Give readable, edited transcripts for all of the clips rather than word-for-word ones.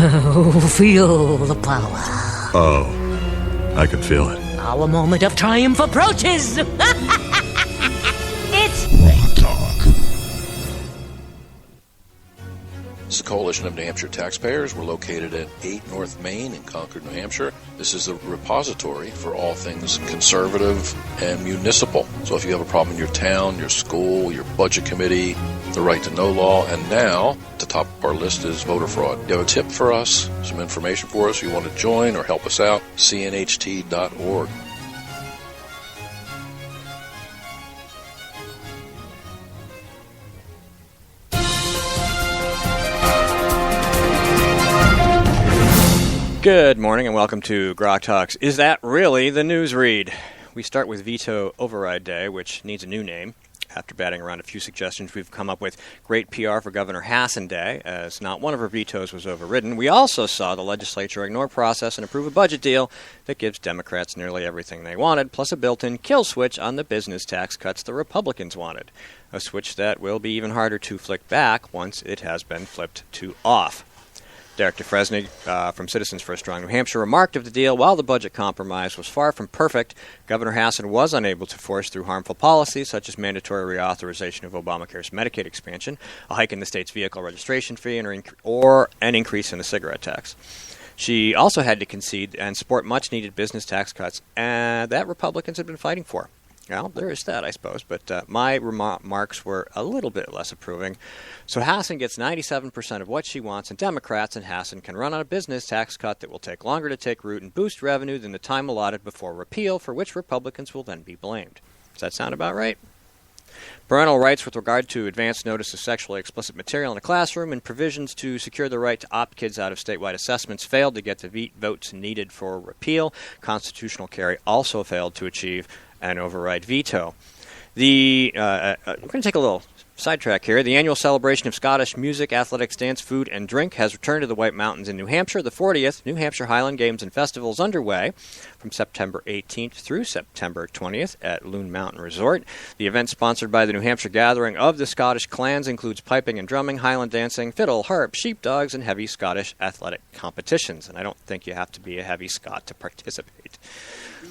Feel the power. Oh, I can feel it. Our moment of triumph approaches. It's GrokTALk. This is a coalition of New Hampshire taxpayers. We're located at 8 North Main in Concord, New Hampshire. This is a repository for all things conservative and municipal. So if you have a problem in your town, your school, your budget committee, the right to know law, and now at the top of our list is voter fraud. You have a tip for us, some information for us, you want to join or help us out, cnht.org. Good morning and welcome to GrokTALK's Is That Really the News Read? We start with Veto Override Day, which needs a new name. After batting around a few suggestions, we've come up with Great PR for Governor Hassan Day, as not one of her vetoes was overridden. We also saw the legislature ignore process and approve a budget deal that gives Democrats nearly everything they wanted, plus a built-in kill switch on the business tax cuts the Republicans wanted. A switch that will be even harder to flick back once it has been flipped to off. Derek DeFresny from Citizens for a Strong New Hampshire remarked of the deal, while the budget compromise was far from perfect, Governor Hassan was unable to force through harmful policies such as mandatory reauthorization of Obamacare's Medicaid expansion, a hike in the state's vehicle registration fee, or an increase in the cigarette tax. She also had to concede and support much-needed business tax cuts that Republicans had been fighting for. Well, there is that, I suppose, but my remarks were a little bit less approving. So Hassan gets 97% of what she wants, and Democrats and Hassan can run on a business tax cut that will take longer to take root and boost revenue than the time allotted before repeal, for which Republicans will then be blamed. Does that sound about right? Parental rights with regard to advance notice of sexually explicit material in a classroom and provisions to secure the right to opt kids out of statewide assessments failed to get the votes needed for repeal. Constitutional carry also failed to achieve an override veto. We're going to take a little sidetrack here. The annual celebration of Scottish music, athletics, dance, food, and drink has returned to the White Mountains in New Hampshire. The 40th New Hampshire Highland Games and Festival is underway from September 18th through September 20th at Loon Mountain Resort. The event, sponsored by the New Hampshire Gathering of the Scottish Clans, includes piping and drumming, Highland dancing, fiddle, harp, sheepdogs, and heavy Scottish athletic competitions. And I don't think you have to be a heavy Scot to participate.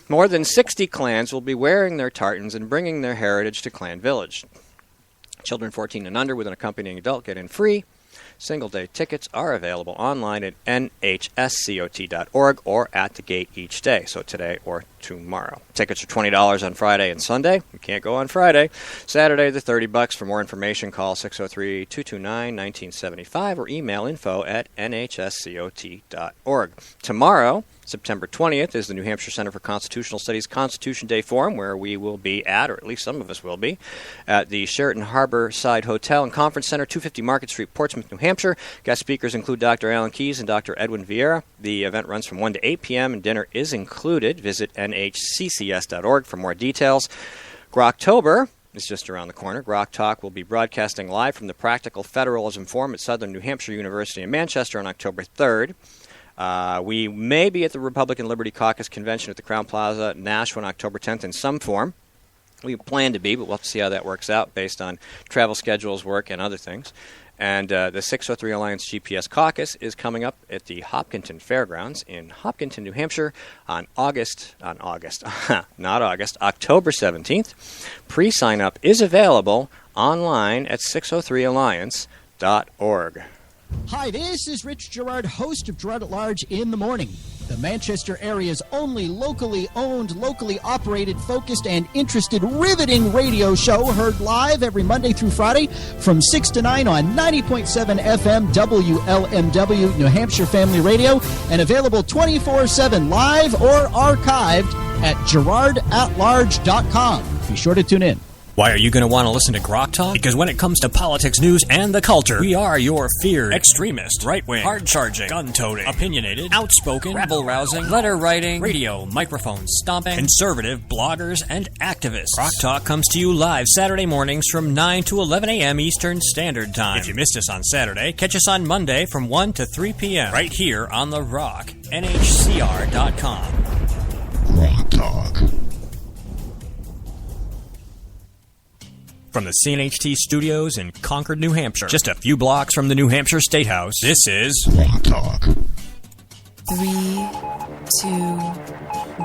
More than 60 clans will be wearing their tartans and bringing their heritage to Clan Village. Children 14 and under with an accompanying adult get in free. Single-day tickets are available online at nhscot.org or at the gate each day, so today or tomorrow. Tickets are $20 on Friday and Sunday. You can't go on Friday. Saturday, they're $30. For more information, call 603-229-1975 or email info@nhscot.org. Tomorrow, September 20th, is the New Hampshire Center for Constitutional Studies Constitution Day Forum, where we will be at, or at least some of us will be, at the Sheraton Harborside Hotel and Conference Center, 250 Market Street, Portsmouth, New Hampshire. Guest speakers include Dr. Alan Keyes and Dr. Edwin Vieira. The event runs from 1 to 8 p.m. and dinner is included. Visit nhccs.org for more details. Groktober is just around the corner. GrokTALK will be broadcasting live from the Practical Federalism Forum at Southern New Hampshire University in Manchester on October 3rd. We may be at the Republican Liberty Caucus Convention at the Crowne Plaza, Nashville, on October 10th in some form. We plan to be, but we'll have to see how that works out based on travel schedules, work, and other things. And the 603 Alliance GPS Caucus is coming up at the Hopkinton Fairgrounds in Hopkinton, New Hampshire on October 17th. Pre-sign-up is available online at 603alliance.org. Hi, this is Rich Gerard, host of Gerard at Large in the Morning, the Manchester area's only locally owned, locally operated, focused, and interested, riveting radio show, heard live every Monday through Friday from 6 to 9 on 90.7 FM WLMW, New Hampshire Family Radio, and available 24/7 live or archived at GerardAtLarge.com. Be sure to tune in. Why are you going to want to listen to GrokTALK? Because when it comes to politics, news, and the culture, we are your feared extremist, right-wing, hard-charging, gun-toting, opinionated, outspoken, rabble-rousing, letter-writing, radio, microphone stomping, conservative bloggers and activists. GrokTALK comes to you live Saturday mornings from 9 to 11 a.m. Eastern Standard Time. If you missed us on Saturday, catch us on Monday from 1 to 3 p.m. right here on The Rock, nhcr.com. GrokTALK. From the CNHT studios in Concord, New Hampshire, just a few blocks from the New Hampshire State House, this is GrokTALk. 3, 2,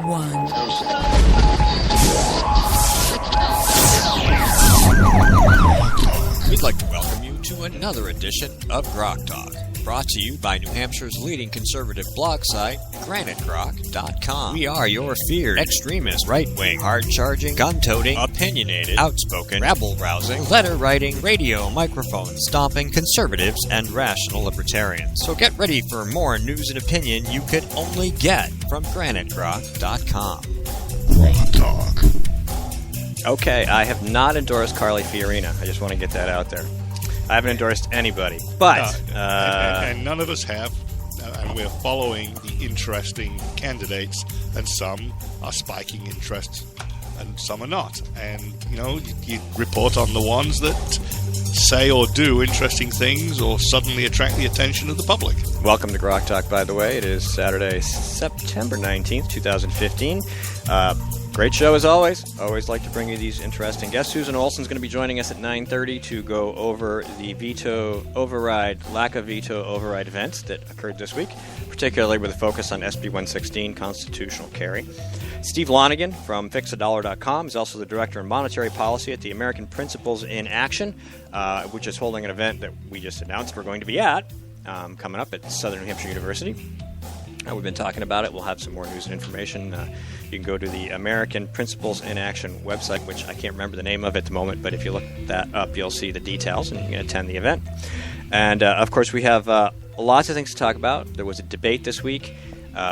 1. We'd like to welcome you to another edition of GrokTALK, brought to you by New Hampshire's leading conservative blog site, GraniteGrok.com. We are your feared, extremist, right-wing, hard-charging, gun-toting, opinionated, outspoken, rabble-rousing, letter-writing, radio microphone stomping conservatives and rational libertarians. So get ready for more news and opinion you could only get from GraniteGrok.com. GrokTALk. Okay, I have not endorsed Carly Fiorina. I just want to get that out there. I haven't endorsed anybody, but and none of us have, and we're following the interesting candidates, and some are spiking interest, and some are not. And you report on the ones that say or do interesting things, or suddenly attract the attention of the public. welcome to GrokTALK, by the way. It is Saturday, September 19th, 2015. Great show as always. Always like to bring you these interesting guests. Susan Olsen's going to be joining us at 9:30 to go over the lack of veto override events that occurred this week, particularly with a focus on SB 116 constitutional carry. Steve Lonigan from FixADollar.com is also the Director of Monetary Policy at the American Principles in Action, which is holding an event that we just announced we're going to be at coming up at Southern New Hampshire University. We've been talking about it. We'll have some more news and information. You can go to the American Principles in Action website, which I can't remember the name of at the moment, but if you look that up, you'll see the details and you can attend the event. And, of course, we have lots of things to talk about. There was a debate this week.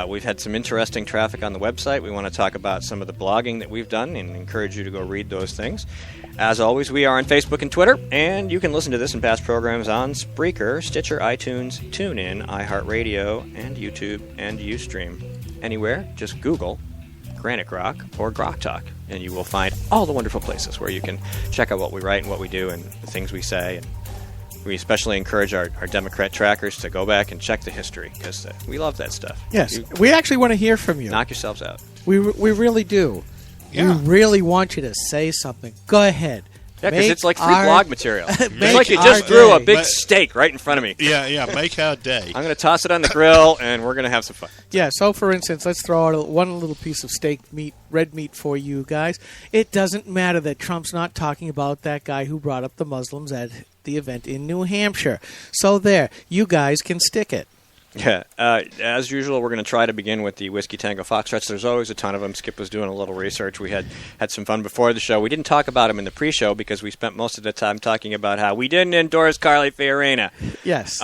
We've had some interesting traffic on the website. We want to talk about some of the blogging that we've done and encourage you to go read those things. As always, we are on Facebook and Twitter, and you can listen to this and past programs on Spreaker, Stitcher, iTunes, TuneIn, iHeartRadio, and YouTube and Ustream. Anywhere, just Google Granite Grok or GrokTALK, and you will find all the wonderful places where you can check out what we write and what we do and the things we say. And we especially encourage our Democrat trackers to go back and check the history, because we love that stuff. Yes, we actually want to hear from you. Knock yourselves out. We really do. Yeah. We really want you to say something. Go ahead. Yeah, because it's like free our- blog material. It's Make like you our just threw a day. big steak right in front of me. Yeah, make our day. I'm going to toss it on the grill, and we're going to have some fun. Yeah, so for instance, let's throw out one little piece of steak meat, red meat for you guys. It doesn't matter that Trump's not talking about that guy who brought up the Muslims at the event in New Hampshire. So there, you guys can stick it. Yeah, as usual, we're going to try to begin with the Whiskey Tango Foxtrots. There's always a ton of them. Skip was doing a little research. We had some fun before the show. We didn't talk about them in the pre-show because we spent most of the time talking about how we didn't endorse Carly Fiorina. Yes.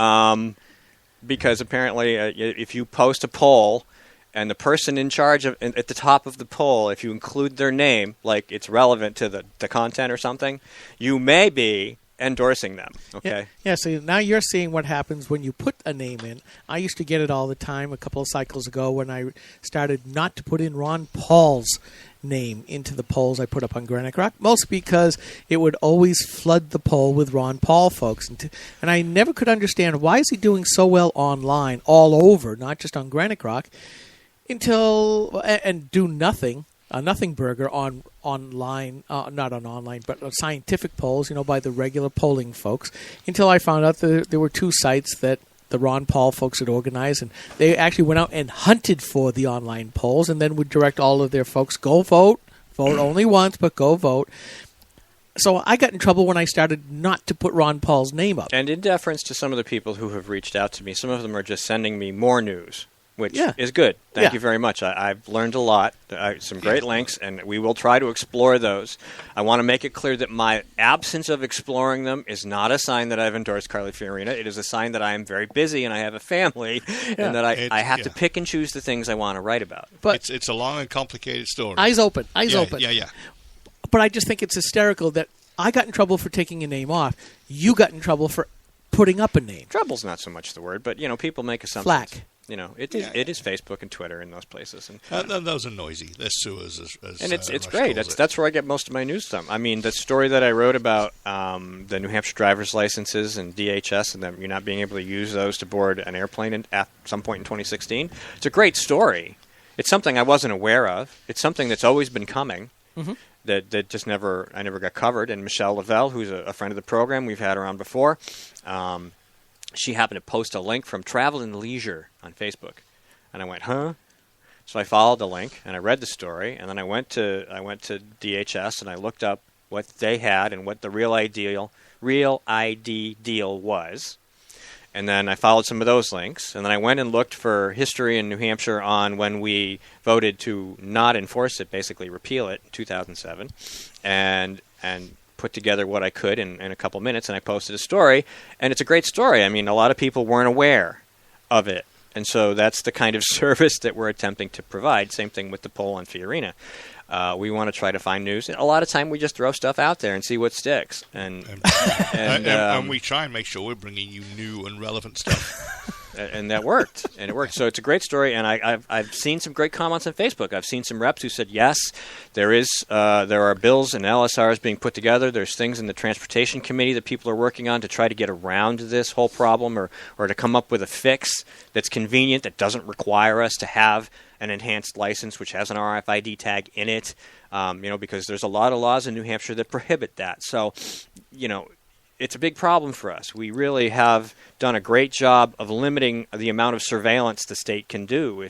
Because apparently if you post a poll and the person in charge of at the top of the poll, if you include their name, like it's relevant to the content or something, you may be endorsing them. Okay. Yeah, so now you're seeing what happens when you put a name in. I used to get it all the time a couple of cycles ago when I started not to put in Ron Paul's name into the polls I put up on Granite Grok, mostly because it would always flood the poll with Ron Paul folks. And I never could understand why is he doing so well online, all over, not just on Granite Grok, and do nothing. A nothing burger on online, not on online, but on scientific polls, by the regular polling folks, until I found out that there were two sites that the Ron Paul folks had organized, and they actually went out and hunted for the online polls and then would direct all of their folks, go vote only once, but go vote. So I got in trouble when I started not to put Ron Paul's name up. And in deference to some of the people who have reached out to me, some of them are just sending me more news, which is good. Thank you very much. I've learned a lot, some great links, and we will try to explore those. I want to make it clear that my absence of exploring them is not a sign that I've endorsed Carly Fiorina. It is a sign that I am very busy and I have a family, and that I have to pick and choose the things I want to write about. But it's a long and complicated story. Eyes open. Yeah. But I just think it's hysterical that I got in trouble for taking a name off. You got in trouble for putting up a name. Trouble's not so much the word, but people make assumptions. Flack. It is Facebook and Twitter and those places, and those are noisy. They're sewers, and it's great. That's where I get most of my news from. I mean, the story that I wrote about the New Hampshire driver's licenses and DHS and them, you're not being able to use those to board an airplane at some point in 2016. It's a great story. It's something I wasn't aware of. It's something that's always been coming. Mm-hmm. that just I never got covered. And Michelle Lavelle, who's a friend of the program, we've had her on before. She happened to post a link from Travel and Leisure on Facebook, and I went, huh? So I followed the link and I read the story, and then I went to DHS and I looked up what they had and what the Real ID deal was. And then I followed some of those links, and then I went and looked for history in New Hampshire on when we voted to not enforce it, basically repeal it in 2007, and put together what I could in a couple minutes, and I posted a story, and it's a great story. I mean, a lot of people weren't aware of it, and so that's the kind of service that we're attempting to provide. Same thing with the poll on Fiorina. We want to try to find news. And a lot of time we just throw stuff out there and see what sticks. And we try and make sure we're bringing you new and relevant stuff. And that worked. And it worked. So it's a great story. And I've seen some great comments on Facebook. I've seen some reps who said, yes, there are bills and LSRs being put together. There's things in the Transportation Committee that people are working on to try to get around this whole problem or to come up with a fix that's convenient, that doesn't require us to have an enhanced license which has an RFID tag in it, because there's a lot of laws in New Hampshire that prohibit that. So, it's a big problem for us. We really have done a great job of limiting the amount of surveillance the state can do.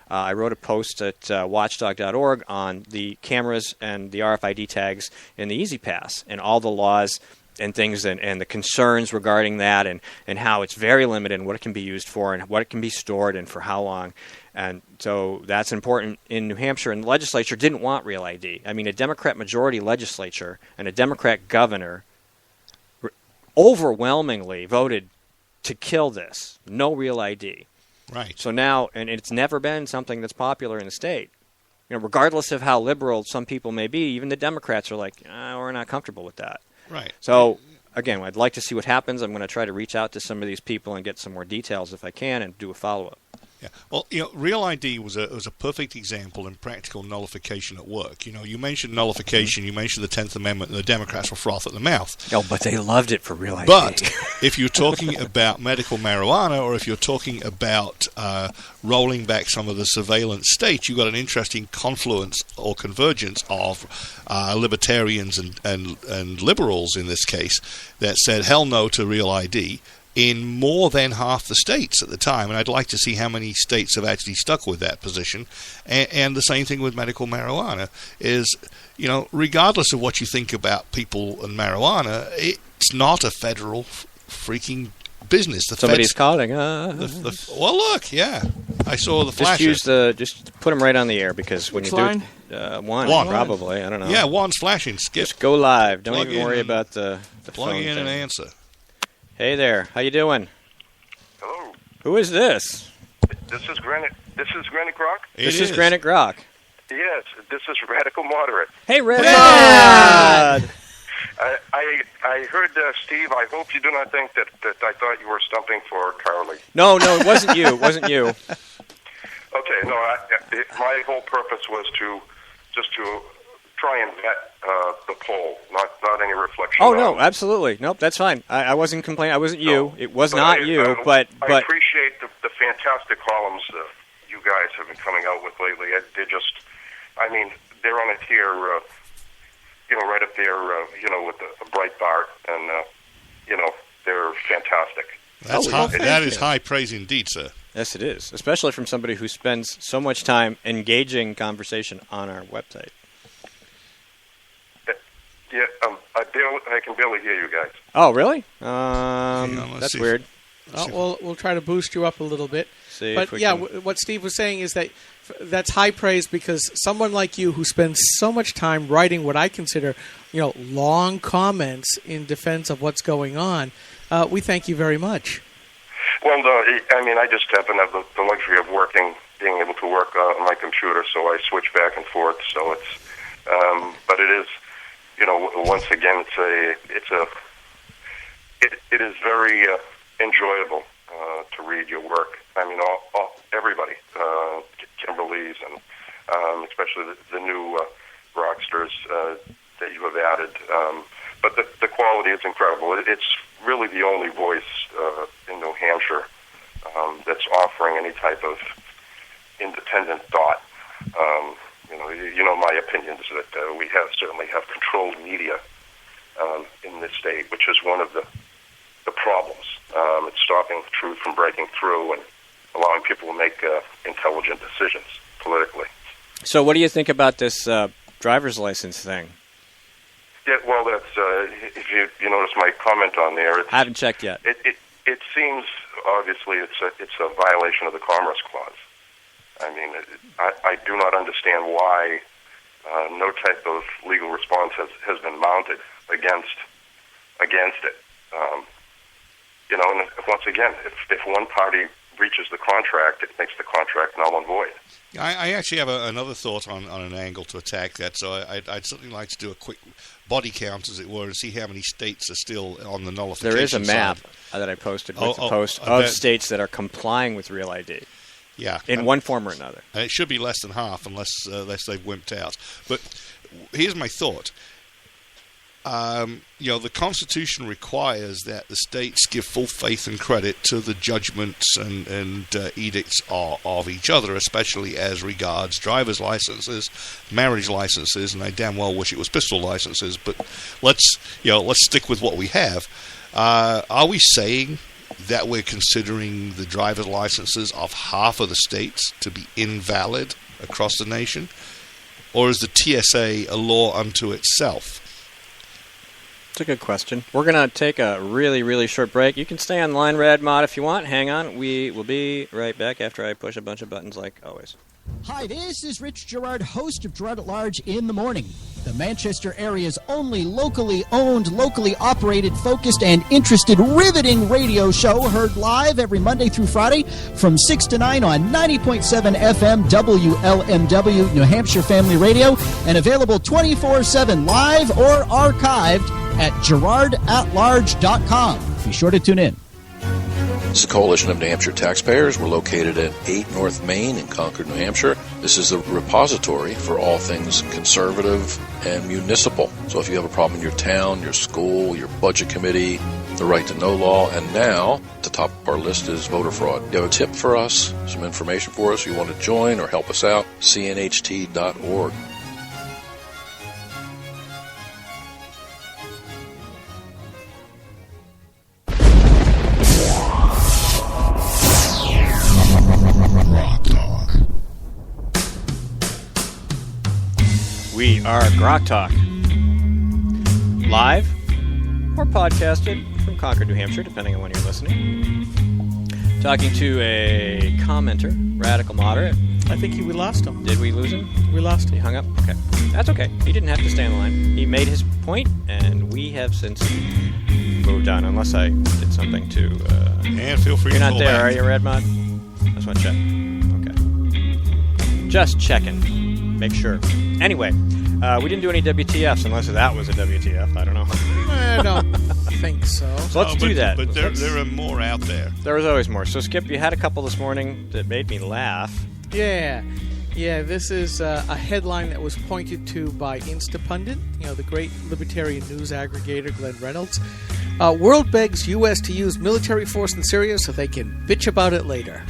I wrote a post at watchdog.org on the cameras and the RFID tags in the Easy Pass and all the laws and things and the concerns regarding that and how it's very limited and what it can be used for and what it can be stored and for how long. And so that's important in New Hampshire. And the legislature didn't want Real ID. I mean, a Democrat majority legislature and a Democrat governor overwhelmingly voted to kill this. No Real ID. Right. So now, and it's never been something that's popular in the state. Regardless of how liberal some people may be, even the Democrats are like, we're not comfortable with that. Right. So, again, I'd like to see what happens. I'm going to try to reach out to some of these people and get some more details if I can and do a follow-up. Yeah. Well, Real ID was a perfect example in practical nullification at work. You mentioned nullification, you mentioned the 10th Amendment, and the Democrats were froth at the mouth. Oh, but they loved it for Real ID. But if you're talking about medical marijuana, or if you're talking about rolling back some of the surveillance states, you've got an interesting confluence or convergence of libertarians and liberals in this case that said hell no to Real ID in more than half the states at the time, and I'd like to see how many states have actually stuck with that position. And the same thing with medical marijuana is, regardless of what you think about people and marijuana, it's not a federal freaking business. Somebody's calling. Well, look, yeah, I saw the flash. Just put them right on the air because when Which you line? do one probably. I don't know. Yeah, one's flashing. Skip. Just go live. Don't Plug even worry about the plug phone in thing. and answer. Hey there, how you doing? Hello. Who is this? This is Granite Grok? This is Granite Grok. Yes, this is Radical Moderate. Hey, Red. I heard Steve. I hope you do not think that I thought you were stumping for Carly. No, it wasn't you. It wasn't you. Okay, no. My whole purpose was to try and vet the poll, not any reflection. Oh no, absolutely. Nope, that's fine. I wasn't complaining. I wasn't you. No, it was not you. But I appreciate the fantastic columns that you guys have been coming out with lately. They're on a tier, right up there, with the Breitbart, and they're fantastic. That is high praise indeed, sir. Yes, it is, especially from somebody who spends so much time engaging conversation on our website. Yeah, I can barely hear you guys. Oh, really? That's weird. We'll try to boost you up a little bit. What Steve was saying is that's high praise because someone like you who spends so much time writing what I consider, long comments in defense of what's going on, we thank you very much. Well, I just happen to have the luxury of being able to work on my computer, so I switch back and forth. So it's, but it is. Once again, it is very enjoyable to read your work. Everybody, Kimberly's, and especially the new rocksters that you have added. But the quality is incredible. It's really the only voice in New Hampshire that's offering any type of independent thought. you know my opinions that we certainly have controlled media in this state, which is one of the problems. It's stopping truth from breaking through and allowing people to make intelligent decisions politically. So what do you think about this driver's license thing? Yeah, well, that's if you notice my comment on there. I haven't checked yet. It seems obviously it's a violation of the Commerce Clause. I mean, I do not understand why no type of legal response has been mounted against it. And once again, if one party breaches the contract, it makes the contract null and void. I actually have another thought on an angle to attack that. So I'd certainly like to do a quick body count, as it were, to see how many states are still on the nullification. There is a map side. that I posted with the post of states that are complying with Real ID. Yeah, in one form or another. And it should be less than half, unless they've wimped out. But here's my thought. The Constitution requires that the states give full faith and credit to the judgments and edicts of each other, especially as regards driver's licenses, marriage licenses, and I damn well wish it was pistol licenses. But let's stick with what we have. Are we saying that we're considering the driver's licenses of half of the states to be invalid across the nation, or is the TSA a law unto itself? That's a good question. We're going to take a really, really short break. You can stay on the line, Rad Mod, if you want. Hang on. We will be right back after I push a bunch of buttons like always. Hi, this is Rich Gerard, host of Gerard at Large in the Morning, the Manchester area's only locally owned, locally operated, focused, and interested, riveting radio show, heard live every Monday through Friday from 6 to 9 on 90.7 FM WLMW, New Hampshire Family Radio, and available 24/7 live or archived at GerardAtLarge.com. Be sure to tune in. This is the Coalition of New Hampshire Taxpayers. We're located at 8 North Main in Concord, New Hampshire. This is the repository for all things conservative and municipal. So if you have a problem in your town, your school, your budget committee, the right to know law, and now, at the top of our list is voter fraud. You have a tip for us, some information for us, you want to join or help us out, cnht.org. We are GrokTALK, live or podcasted from Concord, New Hampshire, depending on when you're listening. Talking to a commenter, radical moderate. I think we lost him. Did we lose him? We lost him. He hung up? Okay. That's okay. He didn't have to stay on the line. He made his point, and we have since moved on, unless I did something to... and feel free to call You're not there, back. are you, Red Mod? I just want to check. Okay. Just checking. Make sure. Anyway, we didn't do any WTFs, unless that was a WTF. I don't know. I don't think so. So let's do that. But there are more out there. There was always more. So, Skip, you had a couple this morning that made me laugh. Yeah, this is a headline that was pointed to by Instapundit, the great libertarian news aggregator Glenn Reynolds. World begs U.S. to use military force in Syria so they can bitch about it later.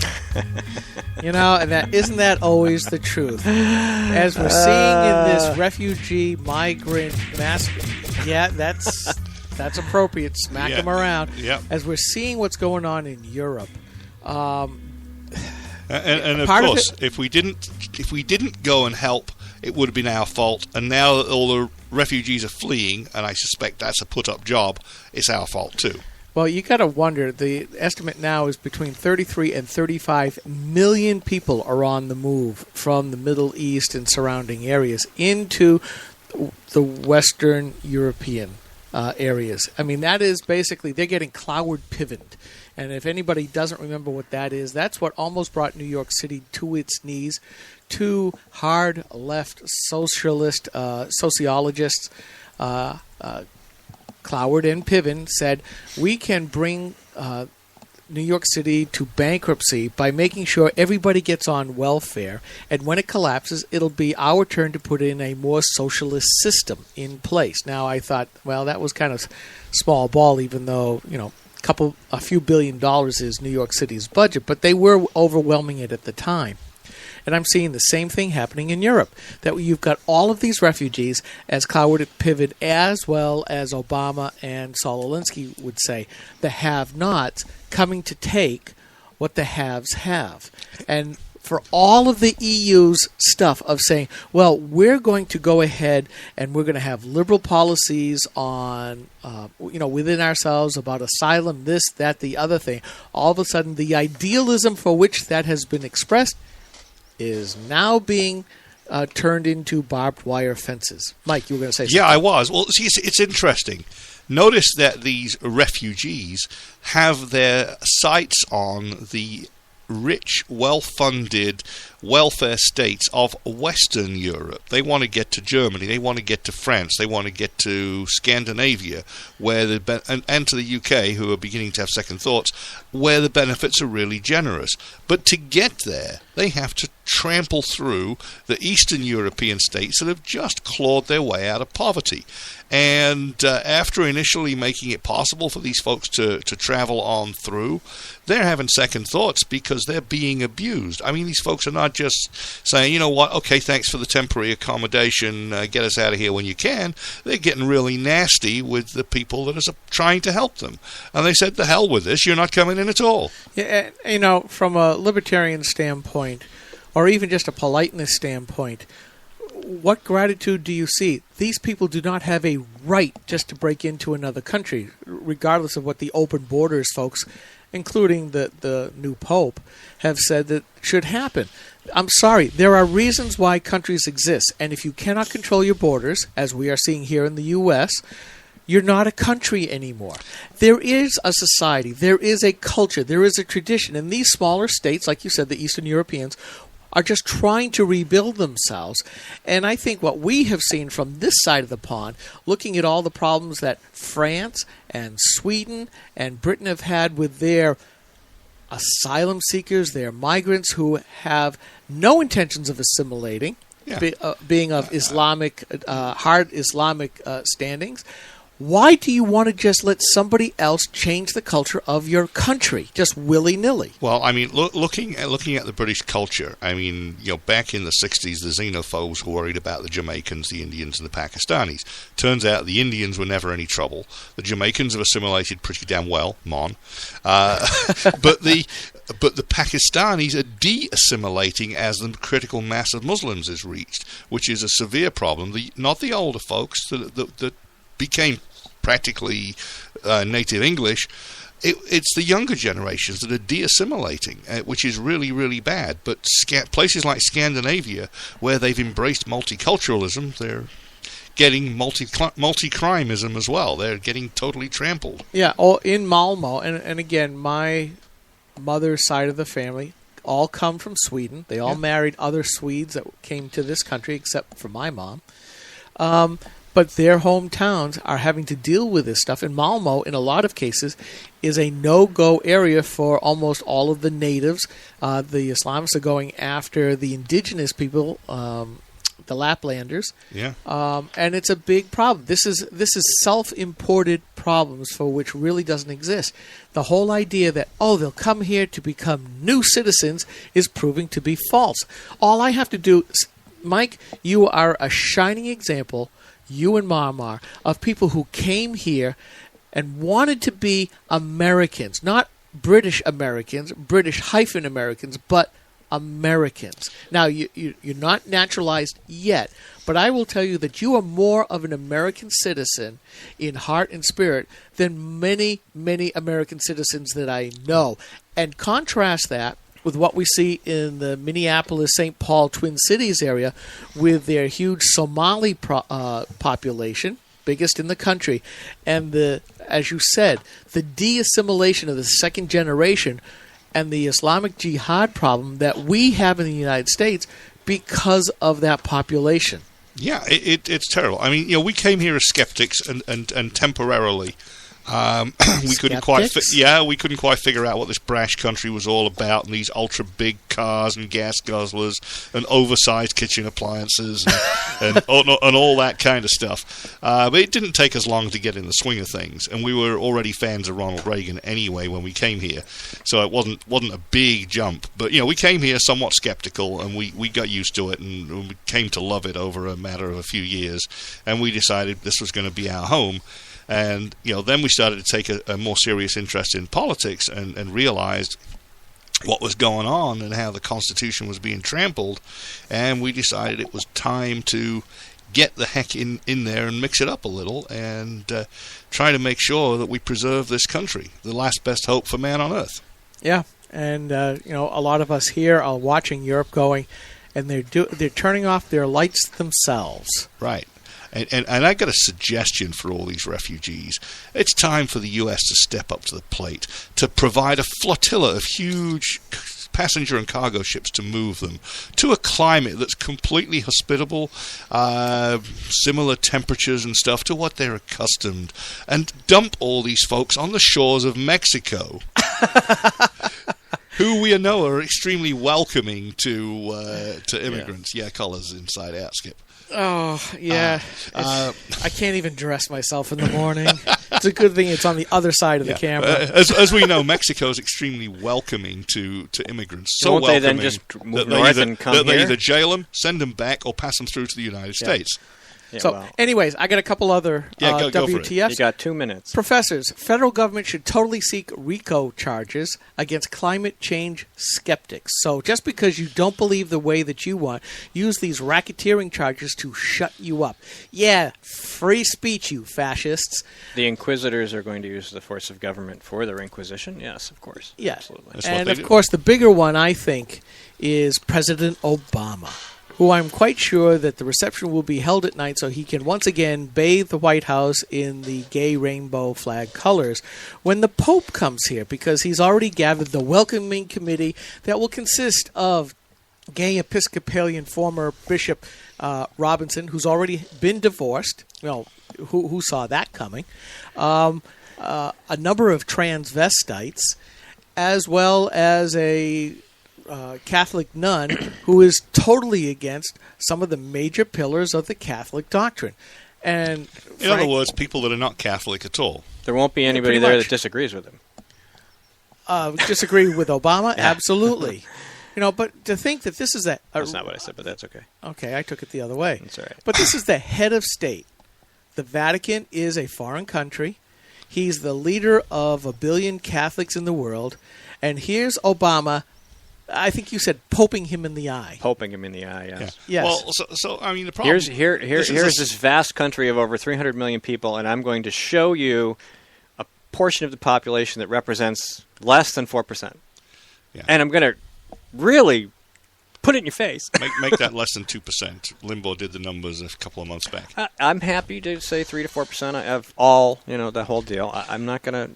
And isn't that always the truth? As we're seeing in this refugee, migrant, mass... Yeah, that's appropriate. Smack them around. Yep. As we're seeing what's going on in Europe... And of course, if we didn't go and help, it would have been our fault. And now that all the refugees are fleeing, and I suspect that's a put-up job, it's our fault too. Well, you got to wonder. The estimate now is between 33 and 35 million people are on the move from the Middle East and surrounding areas into the Western European areas. I mean, that is basically, they're getting Cloward Pivot. And if anybody doesn't remember what that is, that's what almost brought New York City to its knees. Two hard left socialist sociologists, Cloward and Piven, said, we can bring New York City to bankruptcy by making sure everybody gets on welfare. And when it collapses, it'll be our turn to put in a more socialist system in place. Now, I thought, well, that was kind of small ball, even though, a few $1 billion is New York City's budget, but they were overwhelming it at the time. And I'm seeing the same thing happening in Europe, that you've got all of these refugees, as Kyle would pivot, as well as Obama and Saul Alinsky would say, the have-nots coming to take what the haves have. And for all of the EU's stuff of saying, well, we're going to go ahead and we're going to have liberal policies on, within ourselves about asylum, this, that, the other thing. All of a sudden, the idealism for which that has been expressed is now being turned into barbed wire fences. Mike, you were going to say something. Yeah, I was. Well, see, it's interesting. Notice that these refugees have their sights on the rich, well-funded welfare states of Western Europe. They want to get to Germany, they want to get to France, they want to get to Scandinavia, and to the UK, who are beginning to have second thoughts, where the benefits are really generous. But to get there, they have to trample through the Eastern European states that have just clawed their way out of poverty. And after initially making it possible for these folks to travel on through, they're having second thoughts because they're being abused. I mean, these folks are not just saying, you know what, okay, thanks for the temporary accommodation, get us out of here when you can. They're getting really nasty with the people that are trying to help them. And they said, the hell with this, you're not coming in at all. Yeah, from a libertarian standpoint, or even just a politeness standpoint, what gratitude do you see? These people do not have a right just to break into another country, regardless of what the open borders folks, including the new Pope, have said that should happen. I'm sorry, there are reasons why countries exist, and if you cannot control your borders, as we are seeing here in the U.S., you're not a country anymore. There is a society, there is a culture, there is a tradition, and these smaller states, like you said, the Eastern Europeans, are just trying to rebuild themselves. And I think what we have seen from this side of the pond, looking at all the problems that France and Sweden and Britain have had with their asylum seekers, their migrants who have no intentions of assimilating, being of Islamic, hard Islamic standings. Why do you want to just let somebody else change the culture of your country, just willy-nilly? Well, I mean, looking at the British culture, I mean, back in the 60s, the xenophobes were worried about the Jamaicans, the Indians, and the Pakistanis. Turns out the Indians were never any trouble. The Jamaicans have assimilated pretty damn well, but the Pakistanis are de-assimilating as the critical mass of Muslims is reached, which is a severe problem. Not the older folks that became practically native English. It's the younger generations that are de-assimilating, which is really, really bad. But places like Scandinavia, where they've embraced multiculturalism, they're getting multi-crimeism as well. They're getting totally trampled. Yeah, in Malmo, and again, my mother's side of the family all come from Sweden. They all married other Swedes that came to this country, except for my mom. But their hometowns are having to deal with this stuff. And Malmo, in a lot of cases, is a no-go area for almost all of the natives. The Islamists are going after the indigenous people, the Laplanders. Yeah. And it's a big problem. This is self-imported problems for which really doesn't exist. The whole idea that, they'll come here to become new citizens is proving to be false. All I have to do, Mike, you are a shining example, you and Mom are, of people who came here and wanted to be Americans, not British Americans, British-Americans, but Americans. Now, you're not naturalized yet, but I will tell you that you are more of an American citizen in heart and spirit than many, many American citizens that I know. And contrast that with what we see in the Minneapolis-St. Paul Twin Cities area with their huge Somali population, biggest in the country, and as you said, the de-assimilation of the second generation and the Islamic Jihad problem that we have in the United States because of that population. Yeah, it's terrible. I mean, we came here as skeptics and temporarily We couldn't quite, Skeptics? we couldn't quite figure out what this brash country was all about, and these ultra big cars and gas guzzlers and oversized kitchen appliances and all that kind of stuff. But it didn't take us long to get in the swing of things, and we were already fans of Ronald Reagan anyway when we came here, so it wasn't a big jump. But we came here somewhat skeptical, and we got used to it, and we came to love it over a matter of a few years, and we decided this was going to be our home. And then we started to take a more serious interest in politics and realized what was going on and how the Constitution was being trampled, and we decided it was time to get the heck in there and mix it up a little and try to make sure that we preserve this country, the last best hope for man on earth. Yeah, and a lot of us here are watching Europe going, and they're turning off their lights themselves. Right. And I got a suggestion for all these refugees. It's time for the U.S. to step up to the plate, to provide a flotilla of huge passenger and cargo ships to move them to a climate that's completely hospitable, similar temperatures and stuff to what they're accustomed, and dump all these folks on the shores of Mexico. Who we know are extremely welcoming to immigrants. Yeah, colors inside out, Skip. Oh, yeah. I can't even dress myself in the morning. It's a good thing it's on the other side of the camera. As we know, Mexico is extremely welcoming to immigrants. So Won't they welcoming then just move north and come that they here? either jail them, send them back, or pass them through to the United States. Yeah, So, anyways, I got a couple other go for it. WTFs. You got 2 minutes. Professors, federal government should totally seek RICO charges against climate change skeptics. So just because you don't believe the way that you want, use these racketeering charges to shut you up. Yeah, free speech, you fascists. The inquisitors are going to use the force of government for their inquisition. Yes, of course. Yeah. Absolutely. And, of course, the bigger one, I think, is President Obama, who I'm quite sure that the reception will be held at night so he can once again bathe the White House in the gay rainbow flag colors when the Pope comes here, because he's already gathered the welcoming committee that will consist of gay Episcopalian former Bishop Robinson, who's already been divorced. Who saw that coming? A number of transvestites, as well as a Catholic nun who is totally against some of the major pillars of the Catholic doctrine. And in other words, people that are not Catholic at all. There won't be anybody there that disagrees with him. Disagree with Obama? Absolutely. But to think that this is That's not what I said, but that's okay. Okay, I took it the other way. That's all right. But this is the head of state. The Vatican is a foreign country. He's the leader of 1 billion Catholics in the world. And here's Obama, I think you said poping him in the eye. Poping him in the eye, yes. Yeah. Yes. Well, so I mean, the problem here's this vast country of over 300 million people, and I'm going to show you a portion of the population that represents less than 4%. Yeah. And I'm going to really put it in your face. make that less than 2%. Limbaugh did the numbers a couple of months back. I'm happy to say 3 to 4% of all, the whole deal. I'm not going to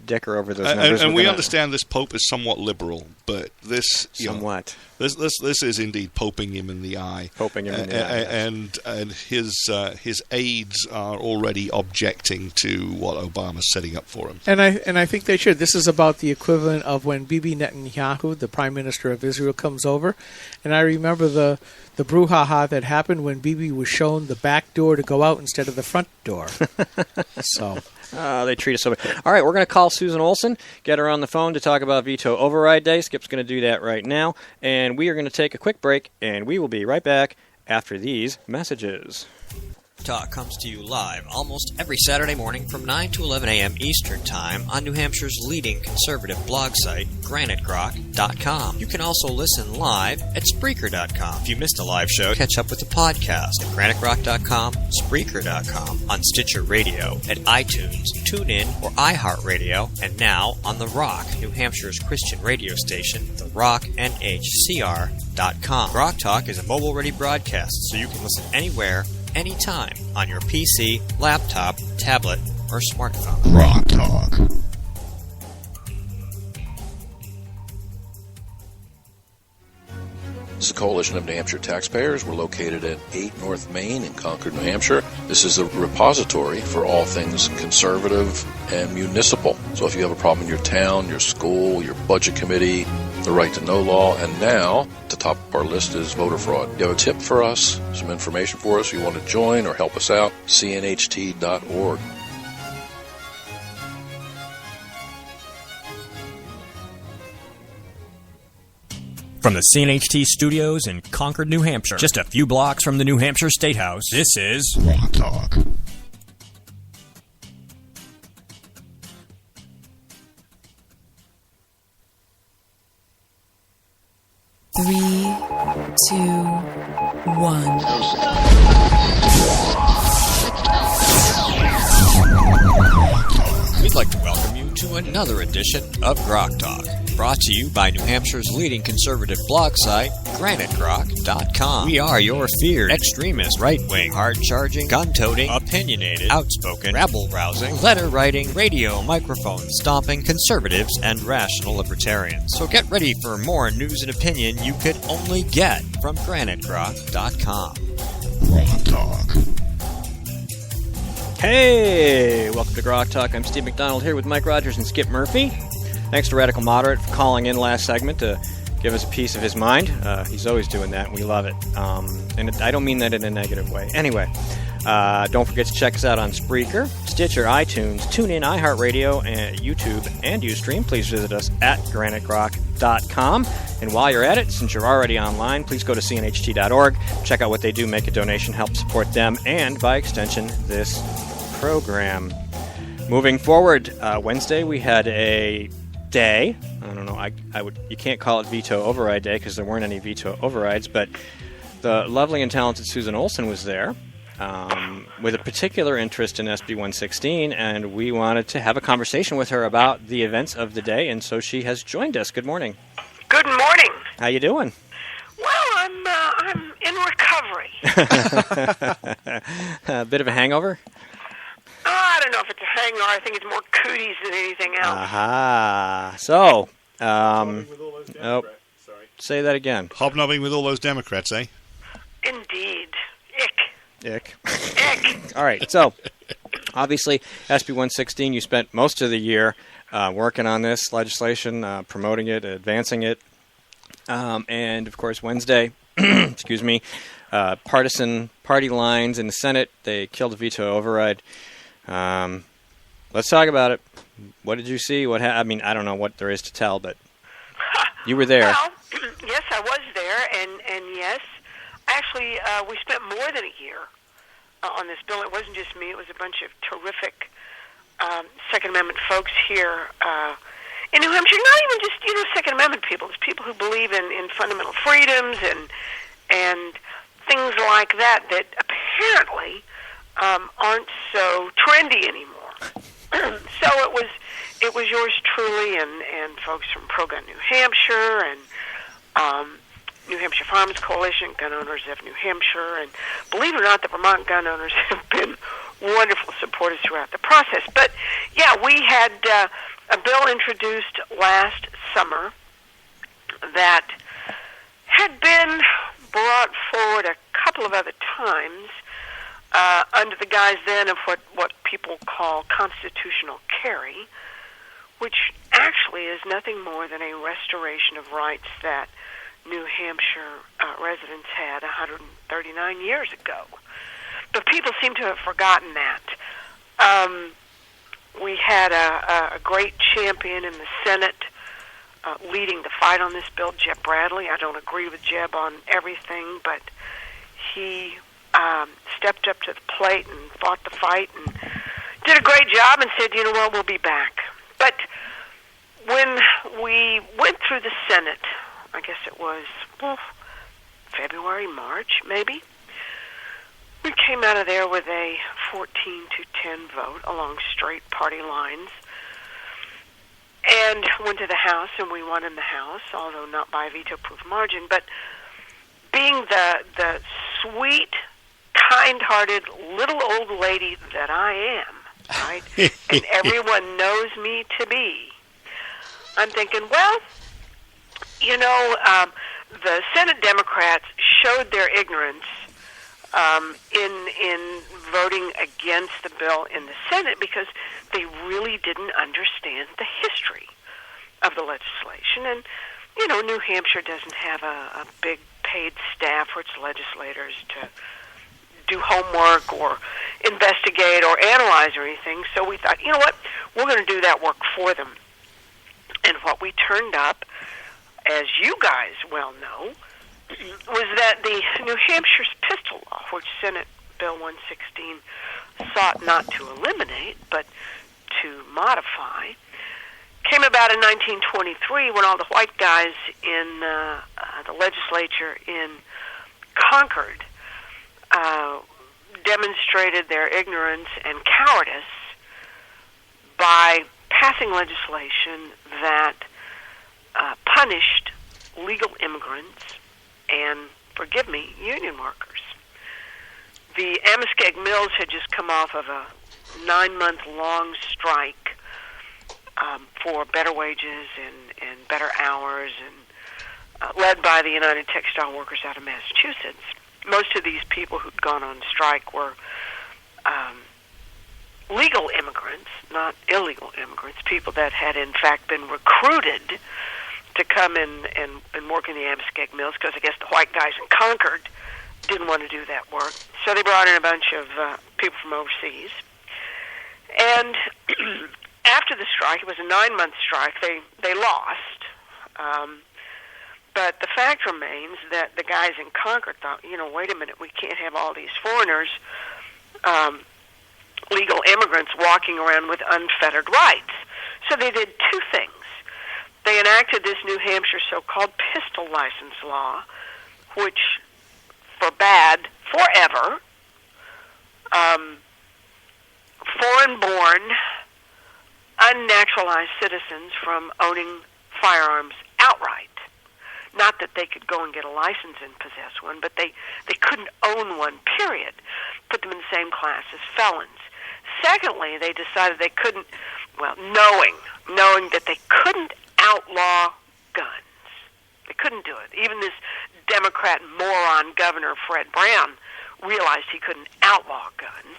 dicker over those numbers. And we understand this Pope is somewhat liberal, but this somewhat. This is indeed poping him in the eye. Poping him in the eye. And his aides are already objecting to what Obama's setting up for him. And I think they should. This is about the equivalent of when Bibi Netanyahu, the Prime Minister of Israel, comes over. And I remember the brouhaha that happened when Bibi was shown the back door to go out instead of the front door. So they treat us so bad. All right, we're going to call Susan Olson, get her on the phone to talk about Veto Override Day. Skip's going to do that right now. And we are going to take a quick break, and we will be right back after these messages. Talk comes to you live almost every Saturday morning from 9 to 11 a.m. Eastern Time on New Hampshire's leading conservative blog site, GraniteGrok.com. You can also listen live at Spreaker.com. If you missed a live show, catch up with the podcast at GraniteGrok.com, Spreaker.com, on Stitcher Radio, at iTunes, TuneIn, or iHeartRadio, and now on The Rock, New Hampshire's Christian radio station, TheRockNHCR.com. GrokTALk is a mobile-ready broadcast, so you can listen anywhere, anytime on your PC, laptop, tablet, or smartphone. GrokTALK. This is a coalition of New Hampshire taxpayers. We're located at 8 North Main in Concord, New Hampshire. This is the repository for all things conservative and municipal. So if you have a problem in your town, your school, your budget committee, the right to know law, and now at the top of our list is voter fraud. You have a tip for us, some information for us, you want to join or help us out, cnht.org. From the CNHT studios in Concord, New Hampshire, just a few blocks from the New Hampshire State House, this is GrokTALK. Three, two, one. We'd like to welcome you to another edition of GrokTALK, brought to you by New Hampshire's leading conservative blog site, GraniteGrok.com. We are your feared, extremist, right-wing, hard-charging, gun-toting, opinionated, outspoken, rabble-rousing, letter-writing, radio, microphone-stomping conservatives and rational libertarians. So get ready for more news and opinion you could only get from GraniteGrok.com. GrokTALK. Hey, welcome to GrokTALK. I'm Steve McDonald here with Mike Rogers and Skip Murphy. Thanks to Radical Moderate for calling in last segment to give us a piece of his mind. He's always doing that, and we love it. And I don't mean that in a negative way. Anyway, don't forget to check us out on Spreaker, Stitcher, iTunes, TuneIn, iHeartRadio, and YouTube, and Ustream. Please visit us at GraniteGrok.com. And while you're at it, since you're already online, please go to cnht.org. Check out what they do, make a donation, help support them, and by extension, this program. Moving forward, Wednesday we had a day. I don't know. You can't call it veto override day because there weren't any veto overrides. But the lovely and talented Susan Olson was there with a particular interest in SB 116, and we wanted to have a conversation with her about the events of the day. And so she has joined us. Good morning. Good morning. How you doing? Well, I'm in recovery. A bit of a hangover. I don't know if it's a hangover. I think it's more cooties than anything else. Aha. So, say that again. Hobnobbing with all those Democrats, eh? Indeed. Ick. Ick. All right. So, obviously, SB 116, you spent most of the year working on this legislation, promoting it, advancing it. And, of course, Wednesday, excuse me, partisan party lines in the Senate, they killed a veto override. Let's talk about it. What did you see? I mean, I don't know what there is to tell, but you were there. Well, yes, I was there, and yes, actually, we spent more than a year on this bill. It wasn't just me; it was a bunch of terrific Second Amendment folks here in New Hampshire. Not even just Second Amendment people; it's people who believe in fundamental freedoms and things like that apparently aren't so trendy anymore. So it was yours truly and folks from Pro Gun New Hampshire and New Hampshire Farmers Coalition, Gun Owners of New Hampshire, and believe it or not, the Vermont gun owners have been wonderful supporters throughout the process. But yeah, we had a bill introduced last summer that had been brought forward a couple of other times under the guise then of what people call constitutional carry, which actually is nothing more than a restoration of rights that New Hampshire residents had 139 years ago. But people seem to have forgotten that. We had a great champion in the Senate leading the fight on this bill, Jeb Bradley. I don't agree with Jeb on everything, but he stepped up to the plate and fought the fight and did a great job and said, you know what, we'll be back. But when we went through the Senate, I guess it was February, March, maybe, we came out of there with a 14-10 vote along straight party lines and went to the House, and we won in the House, although not by a veto-proof margin. But being the sweet, kind-hearted little old lady that I am, right, and everyone knows me to be, I'm thinking, well, the Senate Democrats showed their ignorance in voting against the bill in the Senate because they really didn't understand the history of the legislation. And, New Hampshire doesn't have a big paid staff for its legislators to do homework or investigate or analyze or anything. So we thought, you know what, we're going to do that work for them. And what we turned up, as you guys well know, was that the New Hampshire's pistol law, which Senate Bill 116 sought not to eliminate but to modify, came about in 1923 when all the white guys in the legislature in Concord demonstrated their ignorance and cowardice by passing legislation that punished legal immigrants and, forgive me, union workers. The Amoskeag Mills had just come off of a 9-month-long strike for better wages and better hours, and led by the United Textile Workers out of Massachusetts. Most of these people who'd gone on strike were legal immigrants, not illegal immigrants, people that had in fact been recruited to come in and work in the Amoskeag Mills, because I guess the white guys in Concord didn't want to do that work. So they brought in a bunch of people from overseas. And after the strike, it was a 9-month strike, they lost. But the fact remains that the guys in Concord thought, wait a minute, we can't have all these foreigners, legal immigrants, walking around with unfettered rights. So they did two things. They enacted this New Hampshire so-called pistol license law, which forbade forever foreign-born, unnaturalized citizens from owning firearms outright. Not that they could go and get a license and possess one, but they couldn't own one, period. Put them in the same class as felons. Secondly, they decided they couldn't, knowing that they couldn't outlaw guns. They couldn't do it. Even this Democrat moron Governor Fred Brown realized he couldn't outlaw guns.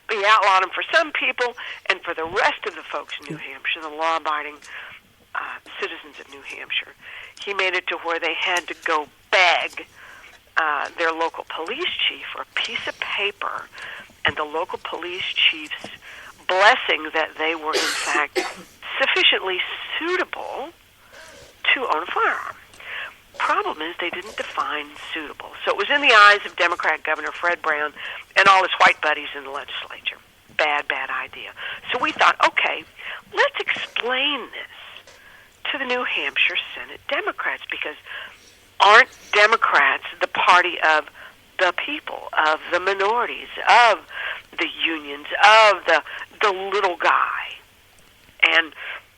But he outlawed them for some people, and for the rest of the folks in New Hampshire, the law-abiding citizens of New Hampshire, he made it to where they had to go beg their local police chief for a piece of paper and the local police chief's blessing that they were, in fact, sufficiently suitable to own a firearm. Problem is they didn't define suitable. So it was in the eyes of Democrat Governor Fred Brown and all his white buddies in the legislature. Bad idea. So we thought, okay, let's explain this to the New Hampshire Senate Democrats, because aren't Democrats the party of the people, of the minorities, of the unions, of the little guy? And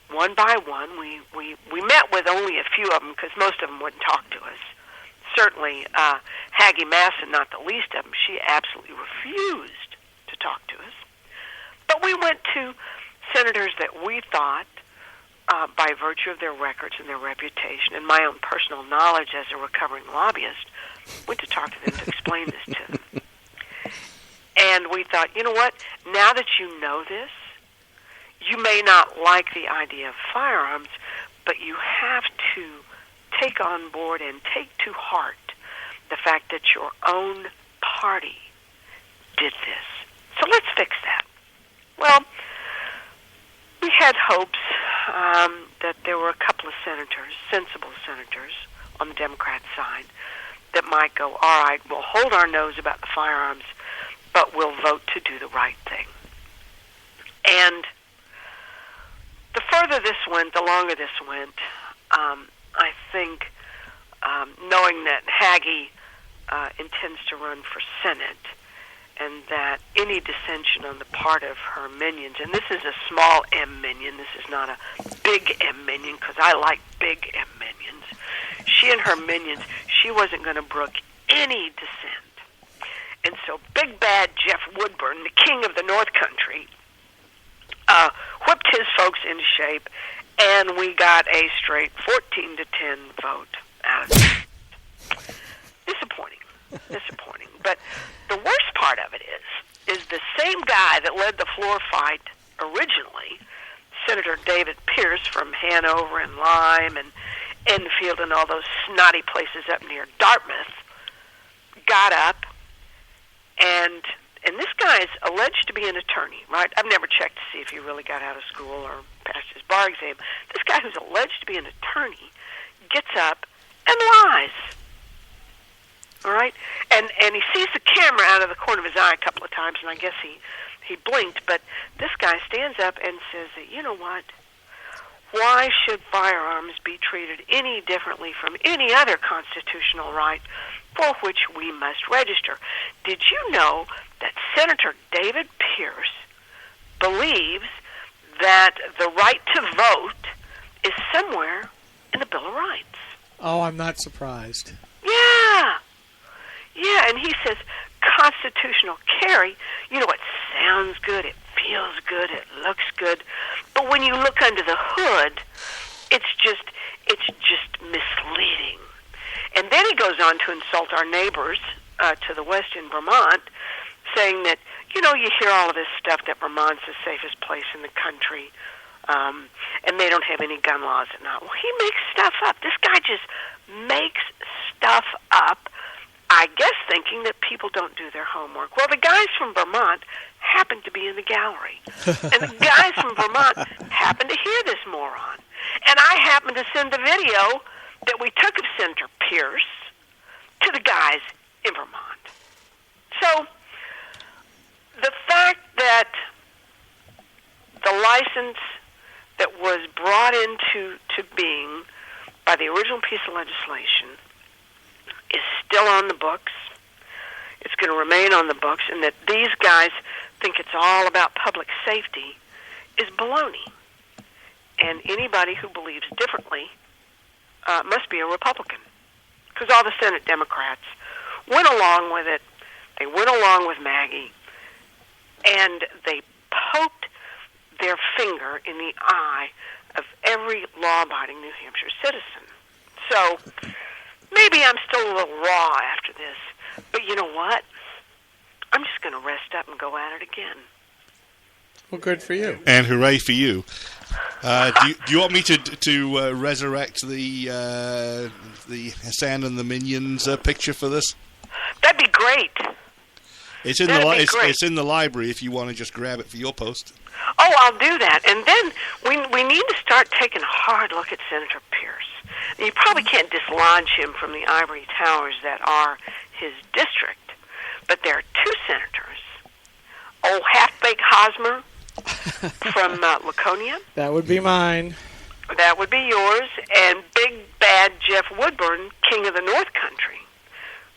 one by one, we met with only a few of them, because most of them wouldn't talk to us. Certainly, Haggie Masson, not the least of them, she absolutely refused to talk to us. But we went to senators that we thought, by virtue of their records and their reputation and my own personal knowledge as a recovering lobbyist, went to talk to them to explain this to them. And we thought, you know what, now that you know this, you may not like the idea of firearms, but you have to take on board and take to heart the fact that your own party did this. So let's fix that. Well, we had hopes that there were a couple of senators, sensible senators, on the Democrat side that might go, all right, we'll hold our nose about the firearms, but we'll vote to do the right thing. And the further this went, the longer this went, I think, knowing that Haggie intends to run for Senate, and that any dissension on the part of her minions, and this is a small M minion, this is not a big M minion, because I like big M minions. She and her minions, she wasn't going to brook any dissent. And so Big Bad Jeff Woodburn, the king of the North Country, whipped his folks into shape, and we got a straight 14-10 vote out of it. Disappointing. Disappointing. But the worst part of it is the same guy that led the floor fight originally, Senator David Pierce from Hanover and Lyme and Enfield and all those snotty places up near Dartmouth, got up, and this guy is alleged to be an attorney, right? I've never checked to see if he really got out of school or passed his bar exam. This guy who's alleged to be an attorney gets up and lies. All right? And he sees the camera out of the corner of his eye a couple of times, and I guess he blinked, but this guy stands up and says that, you know what? Why should firearms be treated any differently from any other constitutional right for which we must register? Did you know that Senator David Pierce believes that the right to vote is somewhere in the Bill of Rights? Oh, I'm not surprised. Yeah, and he says constitutional carry, you know, it sounds good, it feels good, it looks good, but when you look under the hood, it's just misleading. And then he goes on to insult our neighbors to the west in Vermont, saying that, you know, you hear all of this stuff that Vermont's the safest place in the country, and they don't have any gun laws and all. Well, he makes stuff up. This guy just makes stuff up, I guess thinking that people don't do their homework. Well, the guys from Vermont happen to be in the gallery. And the guys from Vermont happen to hear this moron. And I happen to send the video that we took of Senator Pierce to the guys in Vermont. So the fact that the license that was brought into being by the original piece of legislation is still on the books, it's going to remain on the books, and that these guys think it's all about public safety is baloney. And anybody who believes differently must be a Republican, because all the Senate Democrats went along with it. They went along with Maggie, and they poked their finger in the eye of every law-abiding New Hampshire citizen. So maybe I'm still a little raw after this, but you know what? I'm just going to rest up and go at it again. Well, good for you. And hooray for you. Do you want me to resurrect the Sand and the Minions picture for this? That'd be great. It's in the library if you want to just grab it for your post. Oh, I'll do that. And then we need to start taking a hard look at Senator Pierce. You probably can't dislodge him from the ivory towers that are his district, but there are two senators. Old half-baked Hosmer from Laconia. That would be mine. That would be yours. And big, bad Jeff Woodburn, king of the North Country.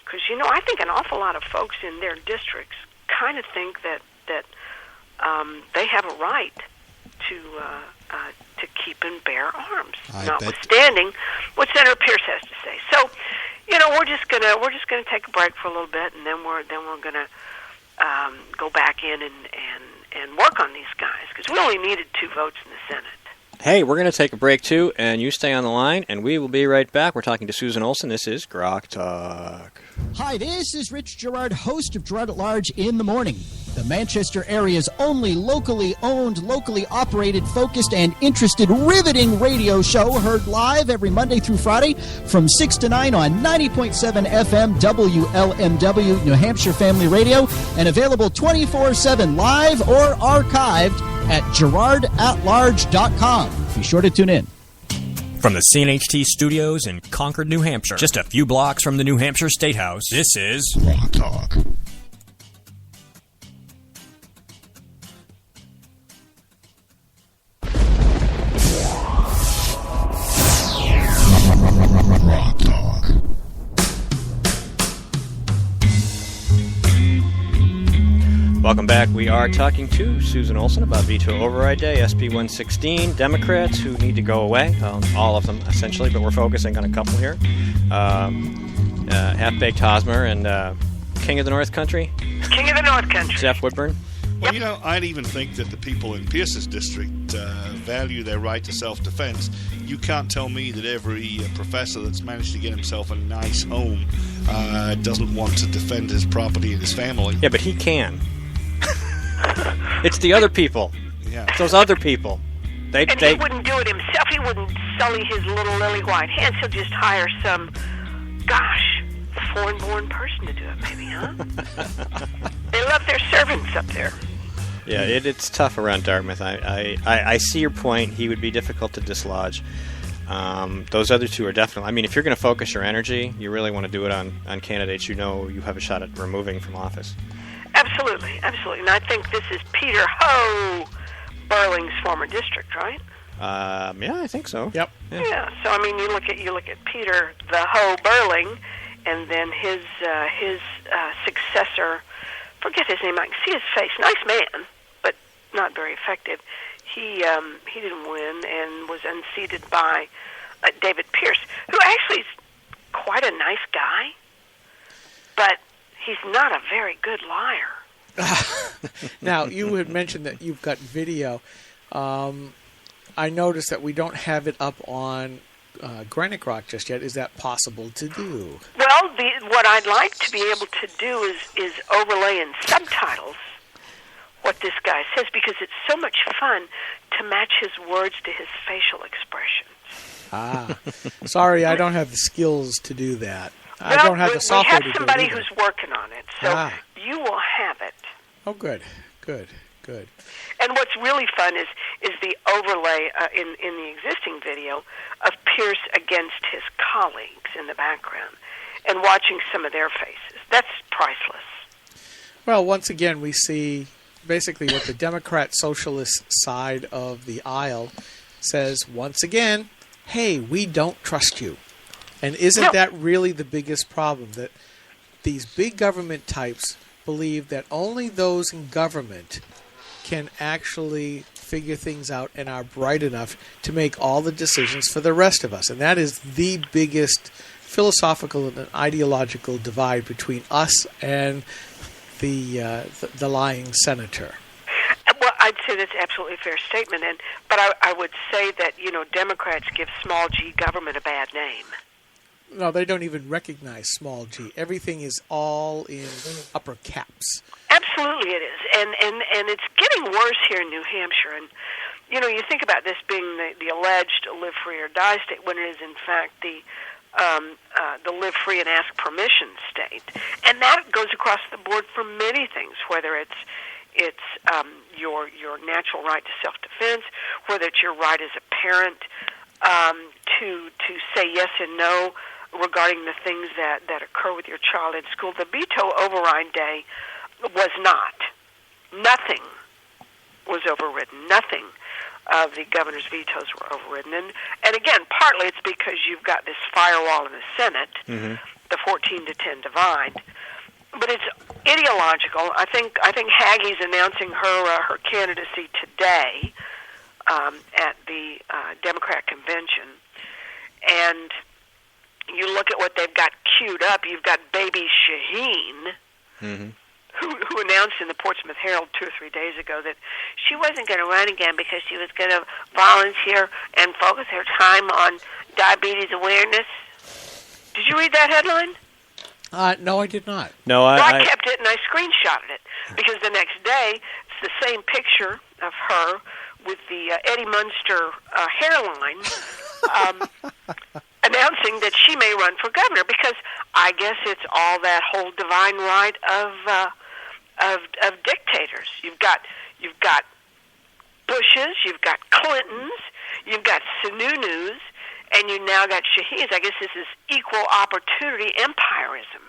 Because, you know, I think an awful lot of folks in their districts kind of think that they have a right to keep and bear arms, notwithstanding what Senator Pierce has to say. So, you know, we're just gonna take a break for a little bit, and then we're gonna go back in and work on these guys, because we only needed 2 votes in the Senate. Hey, we're going to take a break, too, and you stay on the line, and we will be right back. We're talking to Susan Olson. This is GrokTALK. Hi, this is Rich Gerard, host of Gerard at Large in the Morning, the Manchester area's only locally owned, locally operated, focused, and interested, riveting radio show, heard live every Monday through Friday from 6 to 9 on 90.7 FM WLMW, New Hampshire Family Radio, and available 24/7 live or archived at GerardAtLarge.com. Be sure to tune in. From the CNHT studios in Concord, New Hampshire, just a few blocks from the New Hampshire State House, this is GrokTALK. Welcome back. We are talking to Susan Olson about Veto Override Day, SB 116, Democrats who need to go away, all of them essentially, but we're focusing on a couple here. Half-Baked Hosmer and King of the North Country. King of the North Country. Jeff Woodburn. Well, you know, I'd even think that the people in Pierce's district value their right to self-defense. You can't tell me that every professor that's managed to get himself a nice home doesn't want to defend his property and his family. Yeah, but he can. It's the other people. Yeah. It's those other people. He wouldn't do it himself. He wouldn't sully his little lily white hands. He'll just hire some, foreign-born person to do it, maybe, huh? They love their servants up there. Yeah, it's tough around Dartmouth. I see your point. He would be difficult to dislodge. Those other two are definitely... I mean, if you're going to focus your energy, you really want to do it on candidates you know you have a shot at removing from office. Absolutely, absolutely. And I think this is Peter Ho Burling's former district, right? Yeah, I think so. Yep. Yeah. So I mean, you look at Peter the Ho Burling, and then his successor. Forget his name. I can see his face. Nice man, but not very effective. He didn't win and was unseated by David Pierce, who actually is quite a nice guy, but he's not a very good liar. Now, you had mentioned that you've got video. I noticed that we don't have it up on Granite Rock just yet. Is that possible to do? Well, what I'd like to be able to do is overlay in subtitles what this guy says, because it's so much fun to match his words to his facial expressions. Sorry, I don't have the skills to do that. I don't have the software to do it. We have somebody who's working on it, so you will have it. Oh, good. And what's really fun is the overlay in the existing video of Pierce against his colleagues in the background and watching some of their faces. That's priceless. Well, once again, we see basically what the Democrat socialist side of the aisle says once again, hey, we don't trust you. And isn't that really the biggest problem, that these big government types believe that only those in government can actually figure things out and are bright enough to make all the decisions for the rest of us. And that is the biggest philosophical and ideological divide between us and the lying senator. Well, I'd say that's absolutely a fair statement, but I would say that, Democrats give small g government a bad name. No, they don't even recognize small g. Everything is all in upper caps. Absolutely it is. And it's getting worse here in New Hampshire. And, you think about this being the alleged live free or die state when it is, in fact, the live free and ask permission state. And that goes across the board for many things, whether it's your natural right to self-defense, whether it's your right as a parent to say yes and no regarding the things that occur with your child in school. The veto override day was not. Nothing was overridden. Nothing of the governor's vetoes were overridden. And again, partly it's because you've got this firewall in the Senate, the 14-10 divide. But it's ideological. I think Haggie's announcing her candidacy today at the Democrat convention, and you look at what they've got queued up. You've got Baby Shaheen, who announced in the Portsmouth Herald 2 or 3 days ago that she wasn't going to run again because she was going to volunteer and focus her time on diabetes awareness. Did you read that headline? No, I did not. No, I kept it and I screenshotted it because the next day it's the same picture of her with the Eddie Munster hairline, announcing that she may run for governor, because I guess it's all that whole divine right of dictators. You've got Bushes, you've got Clintons, you've got Sununus, and you now got Shaheens. I guess this is equal opportunity empirism.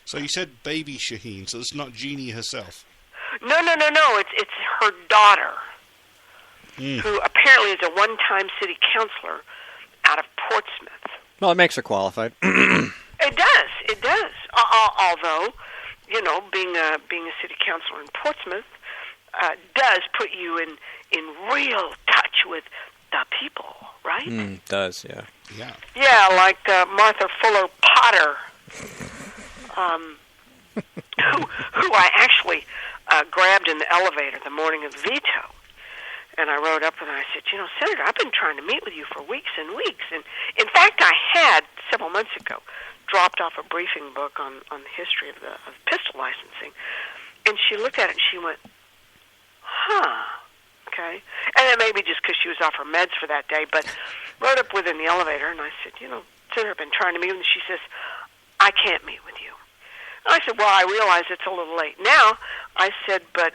So you said Baby Shaheen, so it's not Jeannie herself. No. It's her daughter, who apparently is a one-time city councilor out of Portsmouth. Well, it makes her qualified. It does. Although, being a city councilor in Portsmouth does put you in real touch with the people, right? Does, yeah. Yeah, like Martha Fuller Potter, who I actually grabbed in the elevator the morning of the veto. And I rode up and I said, Senator, I've been trying to meet with you for weeks and weeks. And in fact, I had, several months ago, dropped off a briefing book on the history of pistol licensing. And she looked at it and she went, okay. And it may be just because she was off her meds for that day, but rode up within the elevator and I said, Senator, I've been trying to meet with you. She says, I can't meet with you. And I said, well, I realize it's a little late now. I said, but,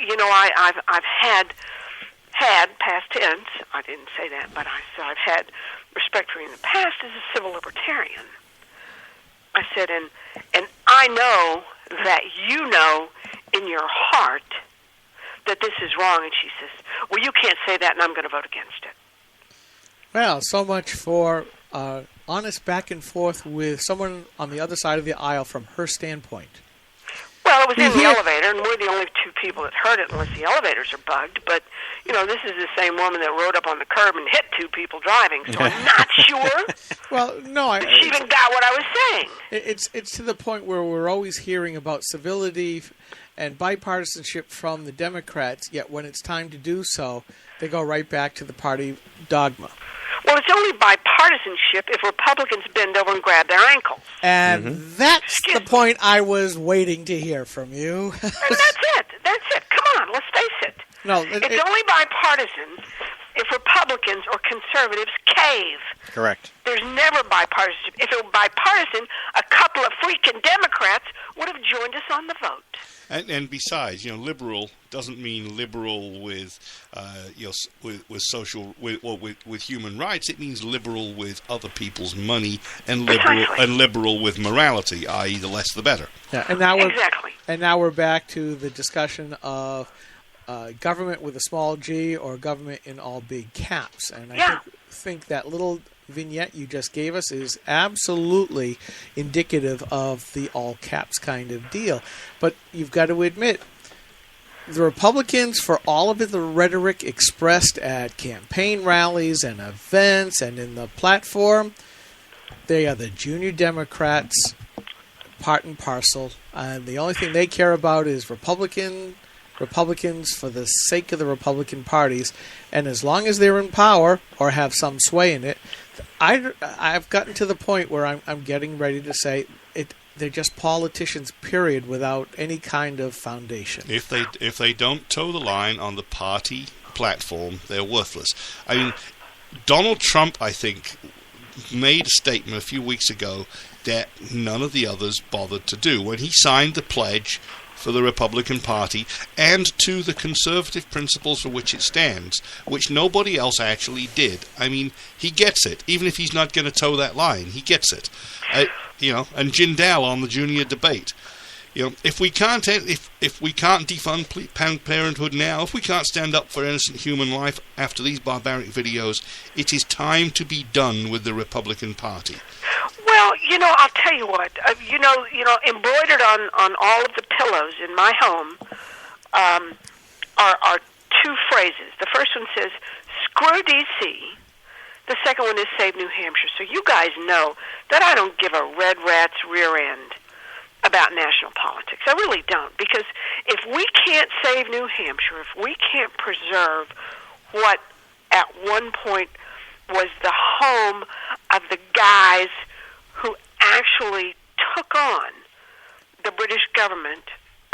I've had past tense, I didn't say that, but I said I've had respect for you in the past as a civil libertarian. I said, and I know that you know in your heart that this is wrong. And she says, well, you can't say that, and I'm going to vote against it. Well, so much for honest back and forth with someone on the other side of the aisle from her standpoint. Well, it was in the elevator, and we're the only two people that heard it unless the elevators are bugged. But, this is the same woman that rode up on the curb and hit two people driving, so I'm not sure well, no, she even got what I was saying. It's to the point where we're always hearing about civility and bipartisanship from the Democrats, yet when it's time to do so, they go right back to the party dogma. Well, it's only bipartisanship if Republicans bend over and grab their ankles. And that's the point I was waiting to hear from you. And that's it. Come on, let's face it. No, it's only bipartisan if Republicans or conservatives cave. Correct. There's never bipartisanship. If it were bipartisan, a couple of freaking Democrats would have joined us on the vote. And besides, liberal doesn't mean liberal with social with human rights. It means liberal with other people's money and liberal with morality, i.e., the less the better. Yeah, and now we're back to the discussion of government with a small g or government in all big caps. And I think that little vignette you just gave us is absolutely indicative of the all caps kind of deal. But you've got to admit, the Republicans, for all of the rhetoric expressed at campaign rallies and events and in the platform, they are the junior Democrats, part and parcel. And the only thing they care about is Republicans for the sake of the Republican parties. And as long as they're in power or have some sway in it, I've gotten to the point where I'm getting ready to say they're just politicians, period, without any kind of foundation. If they don't toe the line on the party platform, they're worthless. I mean, Donald Trump, I think, made a statement a few weeks ago that none of the others bothered to do when he signed the pledge for the Republican Party and to the conservative principles for which it stands, which nobody else actually did. I mean, he gets it. Even if he's not going to toe that line, he gets it. And Jindal on the junior debate. If we can't defund Planned Parenthood now, if we can't stand up for innocent human life after these barbaric videos, it is time to be done with the Republican Party. Well, I'll tell you what. Embroidered on all of the pillows in my home are two phrases. The first one says, "Screw D.C." The second one is "Save New Hampshire." So you guys know that I don't give a red rat's rear end about national politics. I really don't. Because if we can't save New Hampshire, if we can't preserve what at one point was the home of the guys who actually took on the British government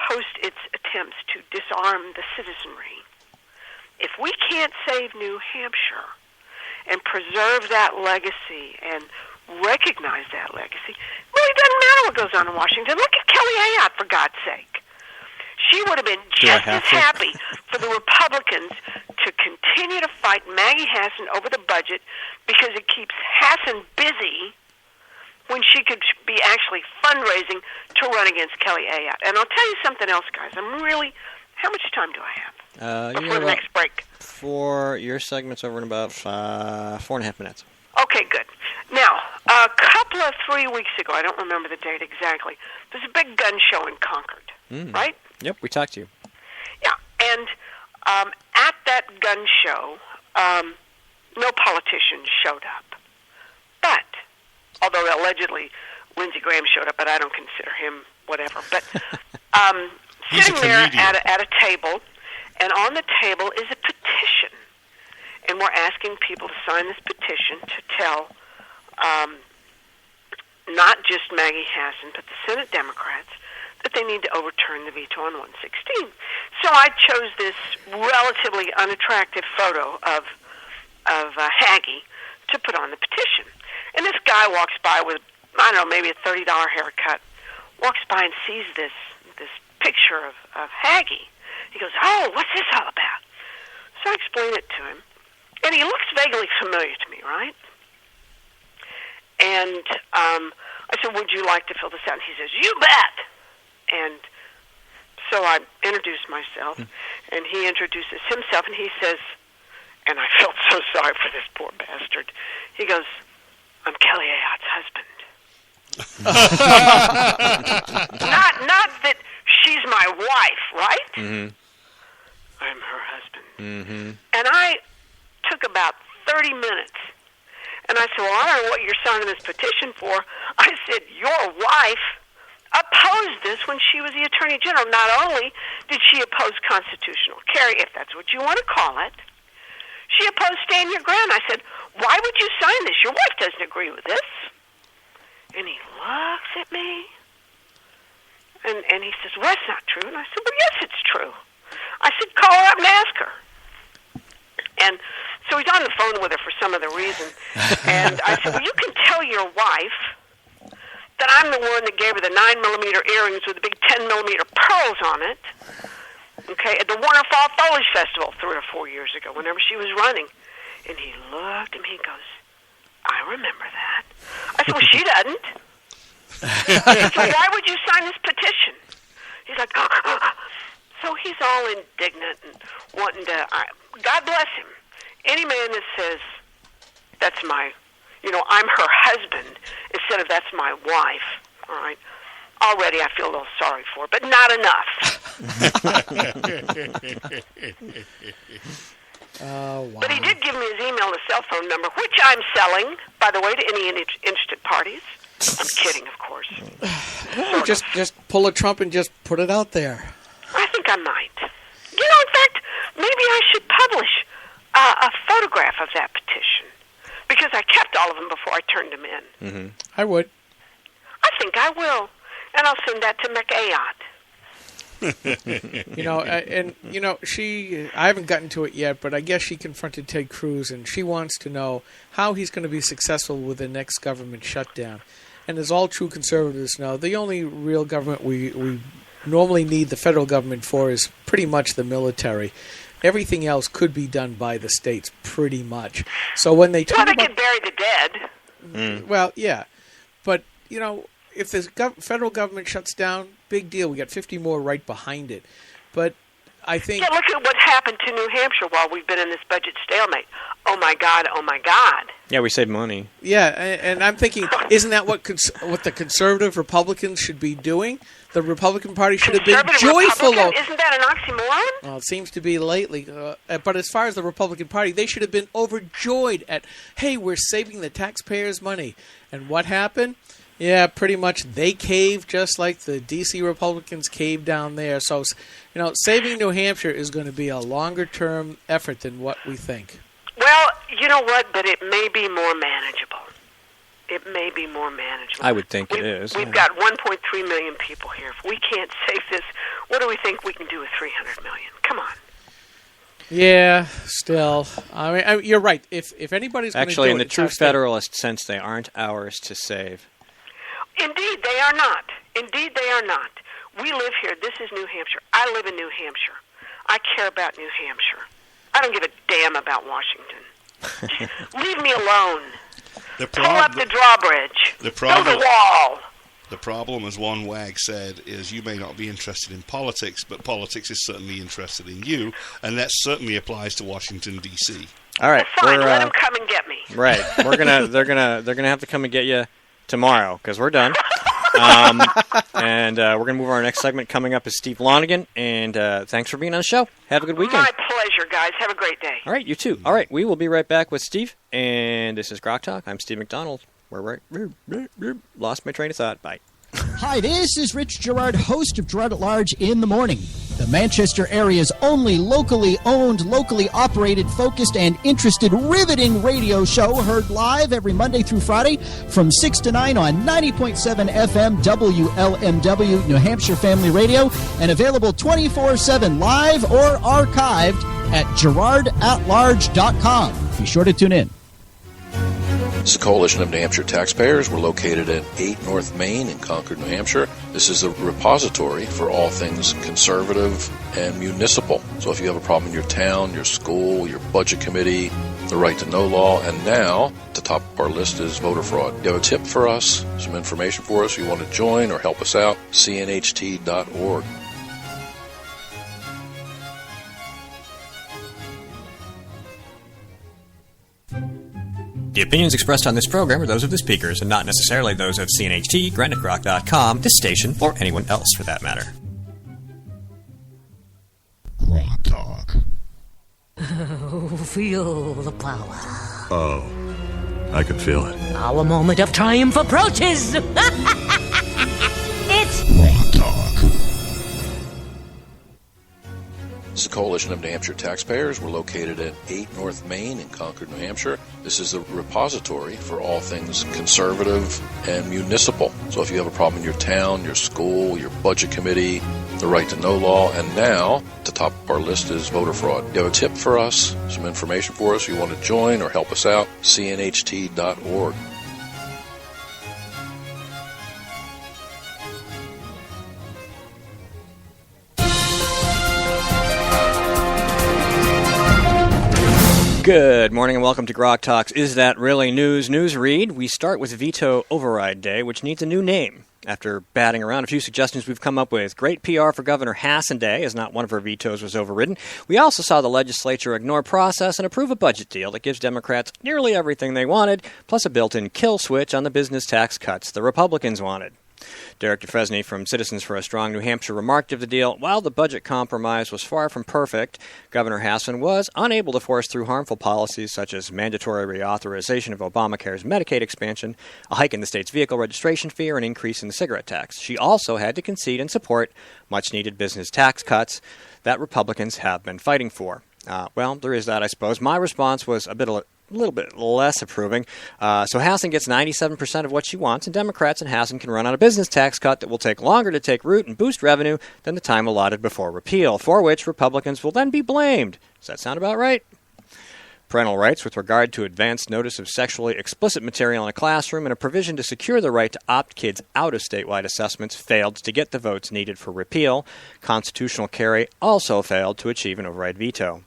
post its attempts to disarm the citizenry, if we can't save New Hampshire and preserve that legacy and recognize that legacy, it really doesn't matter what goes on in Washington. Look at Kelly Ayotte, for God's sake. She would have been just as happy for the Republicans to continue to fight Maggie Hassan over the budget because it keeps Hassan busy when she could be actually fundraising to run against Kelly Ayotte. And I'll tell you something else, guys. How much time do I have before the next break? For your segment's over in about 4.5 minutes. Okay, good. Now, a couple of 3 weeks ago, I don't remember the date exactly, there's a big gun show in Concord, right? Yep, we talked to you. Yeah, and at that gun show, no politicians showed up. But, although allegedly Lindsey Graham showed up, but I don't consider him whatever. But sitting there at a table, and on the table is a petition. And we're asking people to sign this petition to tell not just Maggie Hassan, but the Senate Democrats that they need to overturn the veto on 116. So I chose this relatively unattractive photo of Hagee to put on the petition. And this guy walks by with, I don't know, maybe a $30 haircut, walks by and sees this picture of Hagee. He goes, "Oh, what's this all about?" So I explain it to him. And he looks vaguely familiar to me, right? And I said, "Would you like to fill this out?" And he says, "You bet." And so I introduced myself, and he introduces himself, and he says, and I felt so sorry for this poor bastard. He goes, "I'm Kelly Ayott's husband." Not that she's my wife, right? Mm-hmm. I'm her husband. Mm-hmm. And I took about 30 minutes. And I said, "Well, I don't know what you're signing this petition for." I said, "Your wife opposed this when she was the Attorney General. Not only did she oppose constitutional carry, if that's what you want to call it, she opposed stand your ground." I said, "Why would you sign this? Your wife doesn't agree with this." And he looks at me, and he says, "Well, that's not true." And I said, "Well, yes, it's true." I said, "Call her up and ask her." And so he's on the phone with her for some other reason. And I said, "Well, you can tell your wife that I'm the one that gave her the 9mm earrings with the big 10mm pearls on it, okay, at the Warner Fall Foliage Festival 3 or 4 years ago, whenever she was running." And he looked at me, he goes, "I remember that." I said, "Well, she doesn't." I said, "So why would you sign this petition?" He's like, so he's all indignant and wanting to, God bless him. Any man that says, "That's my, I'm her husband," instead of "that's my wife," all right, already I feel a little sorry for, but not enough. Oh, wow. But he did give me his email and cell phone number, which I'm selling, by the way, to any interested parties. I'm kidding, of course. Just pull a Trump and just put it out there. I think I might. In fact, maybe I should publish a photograph of that petition, because I kept all of them before I turned them in. Mm-hmm. I would. I think I will, and I'll send that to McAyotte. I haven't gotten to it yet, but I guess she confronted Ted Cruz, and she wants to know how he's going to be successful with the next government shutdown. And as all true conservatives know, the only real government we normally need the federal government for is pretty much the military. Everything else could be done by the states, pretty much. So when they talk they could bury the dead. Well, yeah. But, if the federal government shuts down, big deal. We got 50 more right behind it. But I think... Yeah, look at what happened to New Hampshire while we've been in this budget stalemate. Oh, my God, oh, my God. Yeah, we save money. Yeah, and I'm thinking, isn't that what the conservative Republicans should be doing? The Republican Party should have been joyful. Isn't that an oxymoron? Well, it seems to be lately. But as far as the Republican Party, they should have been overjoyed at, hey, we're saving the taxpayers' money. And what happened? Yeah, pretty much they caved just like the D.C. Republicans caved down there. So, saving New Hampshire is going to be a longer-term effort than what we think. Well, you know what? But it may be more manageable. It may be more manageable. I would think it is. We've got 1.3 million people here. If we can't save this, what do we think we can do with 300 million? Come on. Yeah, still. I mean, you're right. If anybody's going to do it, actually, in the true federalist sense, they aren't ours to save. Indeed, they are not. Indeed, they are not. We live here. This is New Hampshire. I live in New Hampshire. I care about New Hampshire. I don't give a damn about Washington. Just leave me alone. Pull up the drawbridge. Build a wall. The problem, as one wag said, is you may not be interested in politics, but politics is certainly interested in you, and that certainly applies to Washington, D.C. All right, well, fine. Let them come and get me. Right, they're gonna have to come and get you tomorrow because we're done. And we're gonna move on to our next segment. Coming up is Steve Lonigan, and thanks for being on the show. Have a good weekend. My pleasure, guys. Have a great day. All right, you too. All right, we will be right back with Steve, and this is GrokTALK. I'm Steve McDonald. We're right. Lost my train of thought. Bye. Hi, this is Rich Gerard, host of Gerard at Large in the Morning, the Manchester area's only locally owned, locally operated, focused, and interested riveting radio show, heard live every Monday through Friday from 6 to 9 on 90.7 FM WLMW, New Hampshire Family Radio, and available 24/7 live or archived at GerardAtLarge.com. Be sure to tune in. This is a coalition of New Hampshire taxpayers. We're located at 8 North Main in Concord, New Hampshire. This is a repository for all things conservative and municipal. So if you have a problem in your town, your school, your budget committee, the right to know law, and now at the top of our list is voter fraud. You have a tip for us, some information for us, you want to join or help us out, cnht.org. The opinions expressed on this program are those of the speakers and not necessarily those of CNHT, GrokTALK.com, this station, or anyone else for that matter. GrokTALK. Oh, feel the power. Oh, I can feel it. Our moment of triumph approaches. It's GrokTALk. This is a coalition of New Hampshire taxpayers. We're located at 8 North Main in Concord, New Hampshire. This is a repository for all things conservative and municipal. So if you have a problem in your town, your school, your budget committee, the right to know law, and now at the top of our list is voter fraud. You have a tip for us, some information for us, you want to join or help us out, cnht.org. Good morning and welcome to GrokTALK's Is That Really News read. We start with Veto Override Day, which needs a new name. After batting around a few suggestions we've come up with, great PR for Governor Hassan Day, as not one of her vetoes was overridden. We also saw the legislature ignore process and approve a budget deal that gives Democrats nearly everything they wanted, plus a built-in kill switch on the business tax cuts the Republicans wanted. Derek DeFresney from Citizens for a Strong New Hampshire remarked of the deal, while the budget compromise was far from perfect, Governor Hassan was unable to force through harmful policies such as mandatory reauthorization of Obamacare's Medicaid expansion, a hike in the state's vehicle registration fee, or an increase in the cigarette tax. She also had to concede and support much-needed business tax cuts that Republicans have been fighting for. Well, there is that, I suppose. My response was a little bit less approving. So Hassan gets 97% of what she wants, and Democrats and Hassan can run on a business tax cut that will take longer to take root and boost revenue than the time allotted before repeal, for which Republicans will then be blamed. Does that sound about right? Parental rights with regard to advance notice of sexually explicit material in a classroom and a provision to secure the right to opt kids out of statewide assessments failed to get the votes needed for repeal. Constitutional carry also failed to achieve an override veto.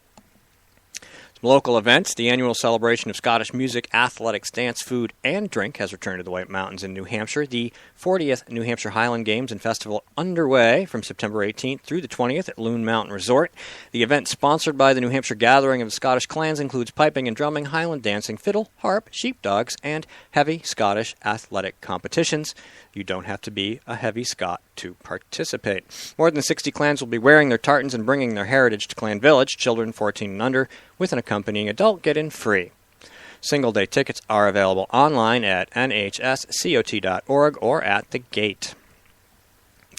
Local events. The annual celebration of Scottish music, athletics, dance, food, and drink has returned to the White Mountains in New Hampshire. The 40th New Hampshire Highland Games and Festival underway from September 18th through the 20th at Loon Mountain Resort. The event, sponsored by the New Hampshire Gathering of the Scottish Clans, includes piping and drumming, Highland dancing, fiddle, harp, sheepdogs, and heavy Scottish athletic competitions. You don't have to be a heavy Scot to participate. More than 60 clans will be wearing their tartans and bringing their heritage to Clan Village. Children 14 and under with an accompanying adult get in free. Single-day tickets are available online at nhscot.org or at the gate.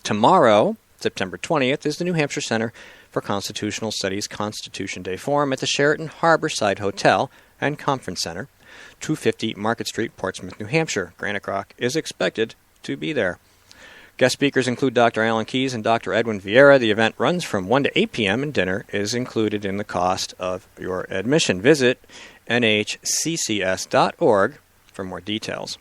Tomorrow, September 20th, is the New Hampshire Center for Constitutional Studies Constitution Day Forum at the Sheraton Harborside Hotel and Conference Center, 250 Market Street, Portsmouth, New Hampshire. Granite Rock is expected to be there. Guest speakers include Dr. Alan Keyes and Dr. Edwin Vieira. The event runs from 1 to 8 p.m. and dinner is included in the cost of your admission. Visit nhccs.org for more details.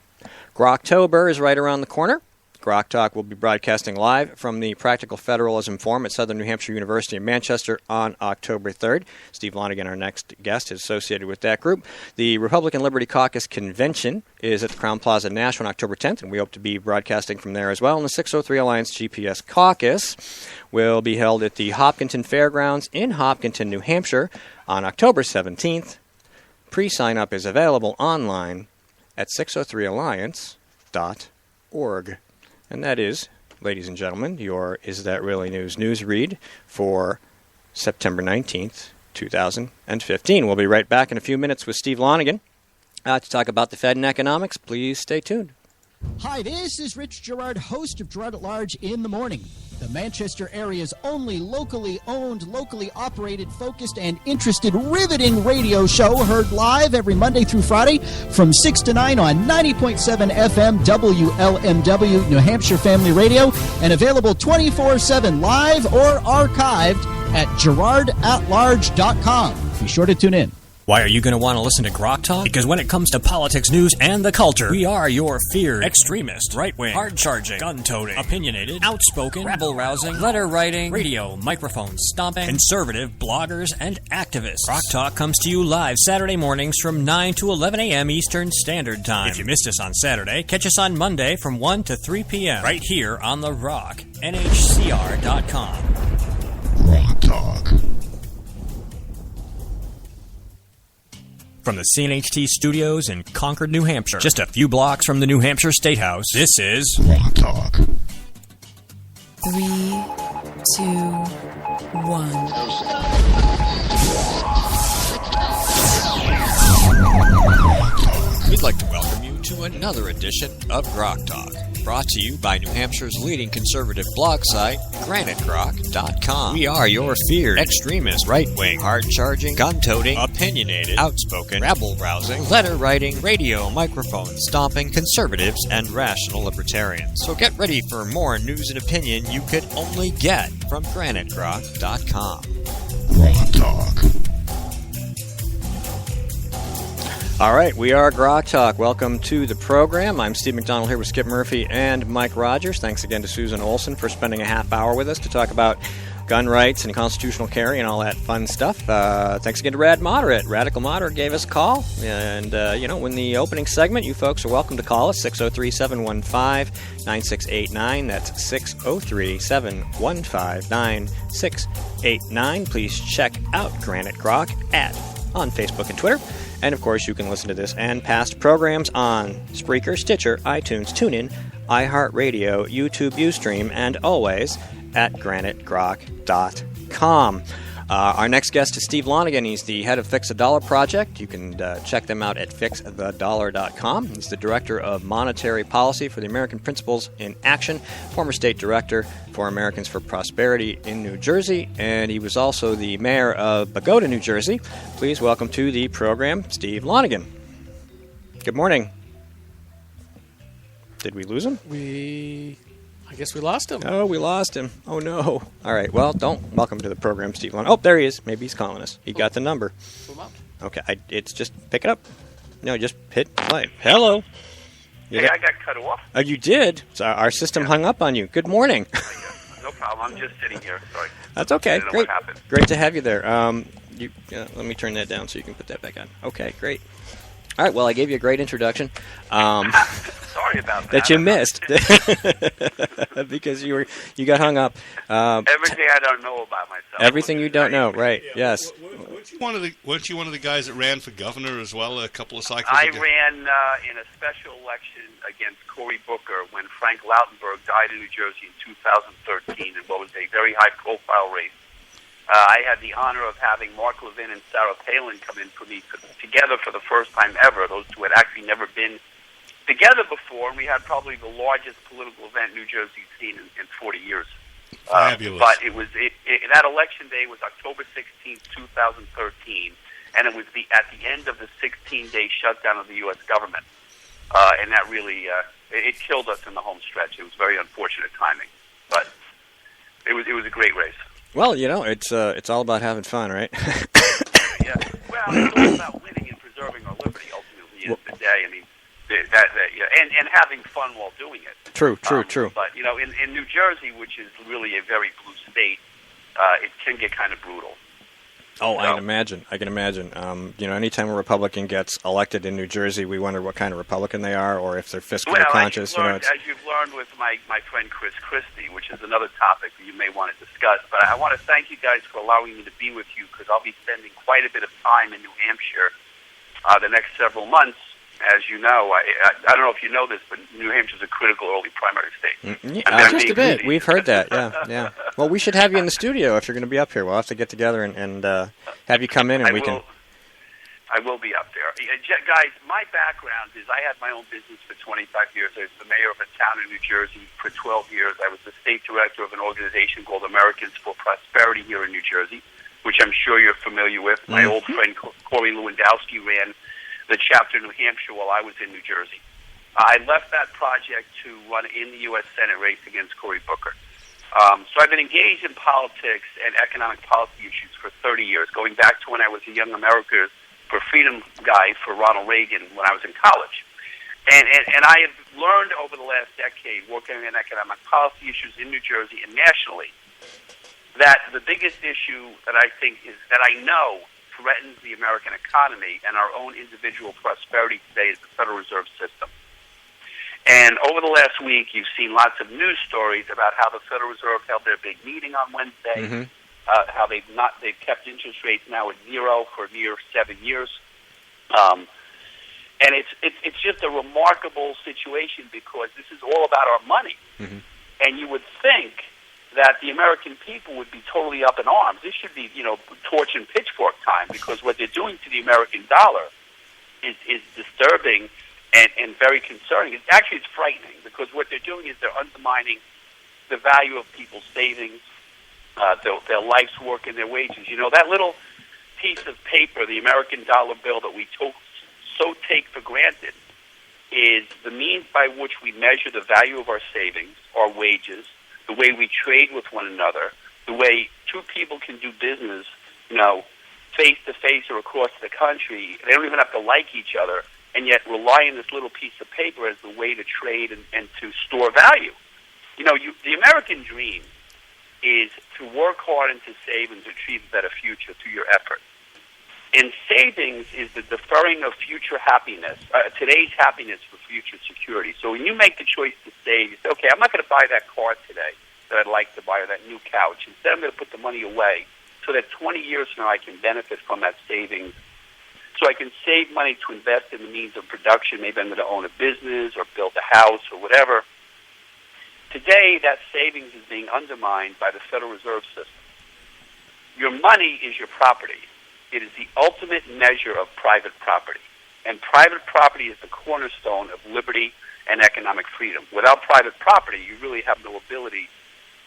Groktober is right around the corner. GrokTALK will be broadcasting live from the Practical Federalism Forum at Southern New Hampshire University in Manchester on October 3rd. Steve Lonigan, our next guest, is associated with that group. The Republican Liberty Caucus Convention is at the Crowne Plaza Nashville on October 10th, and we hope to be broadcasting from there as well. And the 603 Alliance GPS Caucus will be held at the Hopkinton Fairgrounds in Hopkinton, New Hampshire on October 17th. Pre-sign-up is available online at 603alliance.org. And that is, ladies and gentlemen, your Is That Really News read for September 19th, 2015. We'll be right back in a few minutes with Steve Lonigan to talk about the Fed and economics. Please stay tuned. Hi, this is Rich Gerard, host of Gerard at Large in the Morning, the Manchester area's only locally owned, locally operated, focused, and interested riveting radio show, heard live every Monday through Friday from 6 to 9 on 90.7 FM WLMW, New Hampshire Family Radio, and available 24/7 live or archived at GerardAtLarge.com. Be sure to tune in. Why are you going to want to listen to GrokTALK? Because when it comes to politics, news, and the culture, we are your feared extremist, right-wing, hard-charging, gun-toting, opinionated, outspoken, rabble-rousing, letter-writing, radio, microphone stomping, conservative bloggers and activists. GrokTALK comes to you live Saturday mornings from 9 to 11 a.m. Eastern Standard Time. If you missed us on Saturday, catch us on Monday from 1 to 3 p.m. right here on The Rock, NHCR.com. GrokTALk. From the CNHT studios in Concord, New Hampshire, just a few blocks from the New Hampshire State House, this is GrokTALk. 3, 2, 1. We'd like to welcome you to another edition of GrokTALK, brought to you by New Hampshire's leading conservative blog site, GraniteGrok.com. We are your feared extremist, right-wing, hard-charging, gun-toting, opinionated, outspoken, rabble-rousing, letter-writing, radio, microphone stomping, conservatives, and rational libertarians. So get ready for more news and opinion you could only get from GraniteGrok.com. GrokTALk. All right, we are GrokTALK. Welcome to the program. I'm Steve McDonald here with Skip Murphy and Mike Rogers. Thanks again to Susan Olson for spending a half hour with us to talk about gun rights and constitutional carry and all that fun stuff. Thanks again to Radical Moderate gave us a call. And, in the opening segment, you folks are welcome to call us, 603-715-9689. That's 603-715-9689. Please check out Granite Grok on Facebook and Twitter. And, of course, you can listen to this and past programs on Spreaker, Stitcher, iTunes, TuneIn, iHeartRadio, YouTube, Ustream, and always at GraniteGrok.com. Our next guest is Steve Lonigan. He's the head of Fix a Dollar Project. You can check them out at fixthedollar.com. He's the director of monetary policy for the American Principles in Action, former state director for Americans for Prosperity in New Jersey, and he was also the mayor of Bogota, New Jersey. Please welcome to the program, Steve Lonigan. Good morning. Did we lose him? I guess we lost him. Oh, we lost him. Oh, no. All right. Well, welcome to the program, Steve Lonigan. Oh, there he is. Maybe he's calling us. He got the number. Okay. It's just pick it up. No, just hit play. Hello. Hey, I got cut off. Oh, you did? So our system hung up on you. Good morning. No problem. I'm just sitting here. Sorry. That's okay. I don't know Great. what happened. Great to have you there. Let me turn that down so you can put that back on. Okay, great. All right, well, I gave you a great introduction. Sorry about that. That you missed because you got hung up. Everything I don't know about myself. Everything you don't know, right? Yeah. Yes. Weren't you one of the guys that ran for governor as well a couple of cycles I ago? ran in a special election against Cory Booker when Frank Lautenberg died in New Jersey in 2013 in what was a very high-profile race. I had the honor of having Mark Levin and Sarah Palin come in for me together for the first time ever. Those two had actually never been together before, and we had probably the largest political event New Jersey's seen in 40 years. Fabulous. But that election day was October 16th, 2013, and it was at the end of the 16-day shutdown of the U.S. government. And that really it killed us in the home stretch. It was very unfortunate timing, but it was a great race. Well, it's all about having fun, right? Yeah. Well, it's all about winning and preserving our liberty. Ultimately, is the day. I mean, and having fun while doing it. True. But in New Jersey, which is really a very blue state, it can get kind of brutal. Oh, I can imagine. Anytime a Republican gets elected in New Jersey, we wonder what kind of Republican they are, or if they're fiscally conscious. As you've learned with my friend Chris Christie, which is another topic that you may want to discuss. But I want to thank you guys for allowing me to be with you, because I'll be spending quite a bit of time in New Hampshire the next several months. As you know, I don't know if you know this, but New Hampshire's a critical early primary state. Just a bit. We've heard that, yeah. Well, we should have you in the studio if you're going to be up here. We'll have to get together and have you come in, and I will be up there. Guys, my background is I had my own business for 25 years. I was the mayor of a town in New Jersey for 12 years. I was the state director of an organization called Americans for Prosperity here in New Jersey, which I'm sure you're familiar with. My old friend Corey Lewandowski ran the chapter in New Hampshire while I was in New Jersey. I left that project to run in the U.S. Senate race against Cory Booker. So I've been engaged in politics and economic policy issues for 30 years, going back to when I was a Young America for Freedom guy for Ronald Reagan when I was in college. And I have learned over the last decade, working on economic policy issues in New Jersey and nationally, that the biggest issue that I think is that I know threatens the American economy and our own individual prosperity today is the Federal Reserve System. And over the last week, you've seen lots of news stories about how the Federal Reserve held their big meeting on Wednesday, how they've kept interest rates now at zero for near 7 years, and it's just a remarkable situation because this is all about our money, and you would think that the American people would be totally up in arms. This should be, torch and pitchfork time because what they're doing to the American dollar is disturbing and very concerning. It's frightening because what they're doing is they're undermining the value of people's savings, their life's work, and their wages. That little piece of paper, the American dollar bill that we so take for granted, is the means by which we measure the value of our savings, our wages, the way we trade with one another, the way two people can do business, face to face or across the country. They don't even have to like each other, and yet rely on this little piece of paper as the way to trade and to store value. The American dream is to work hard and to save and to achieve a better future through your effort. And savings is the deferring of future happiness, today's happiness for future security. So when you make the choice to save, you say, okay, I'm not going to buy that car today that I'd like to buy or that new couch. Instead, I'm going to put the money away so that 20 years from now I can benefit from that savings. So I can save money to invest in the means of production. Maybe I'm going to own a business or build a house or whatever. Today, that savings is being undermined by the Federal Reserve System. Your money is your property. It is the ultimate measure of private property. And private property is the cornerstone of liberty and economic freedom. Without private property, you really have no ability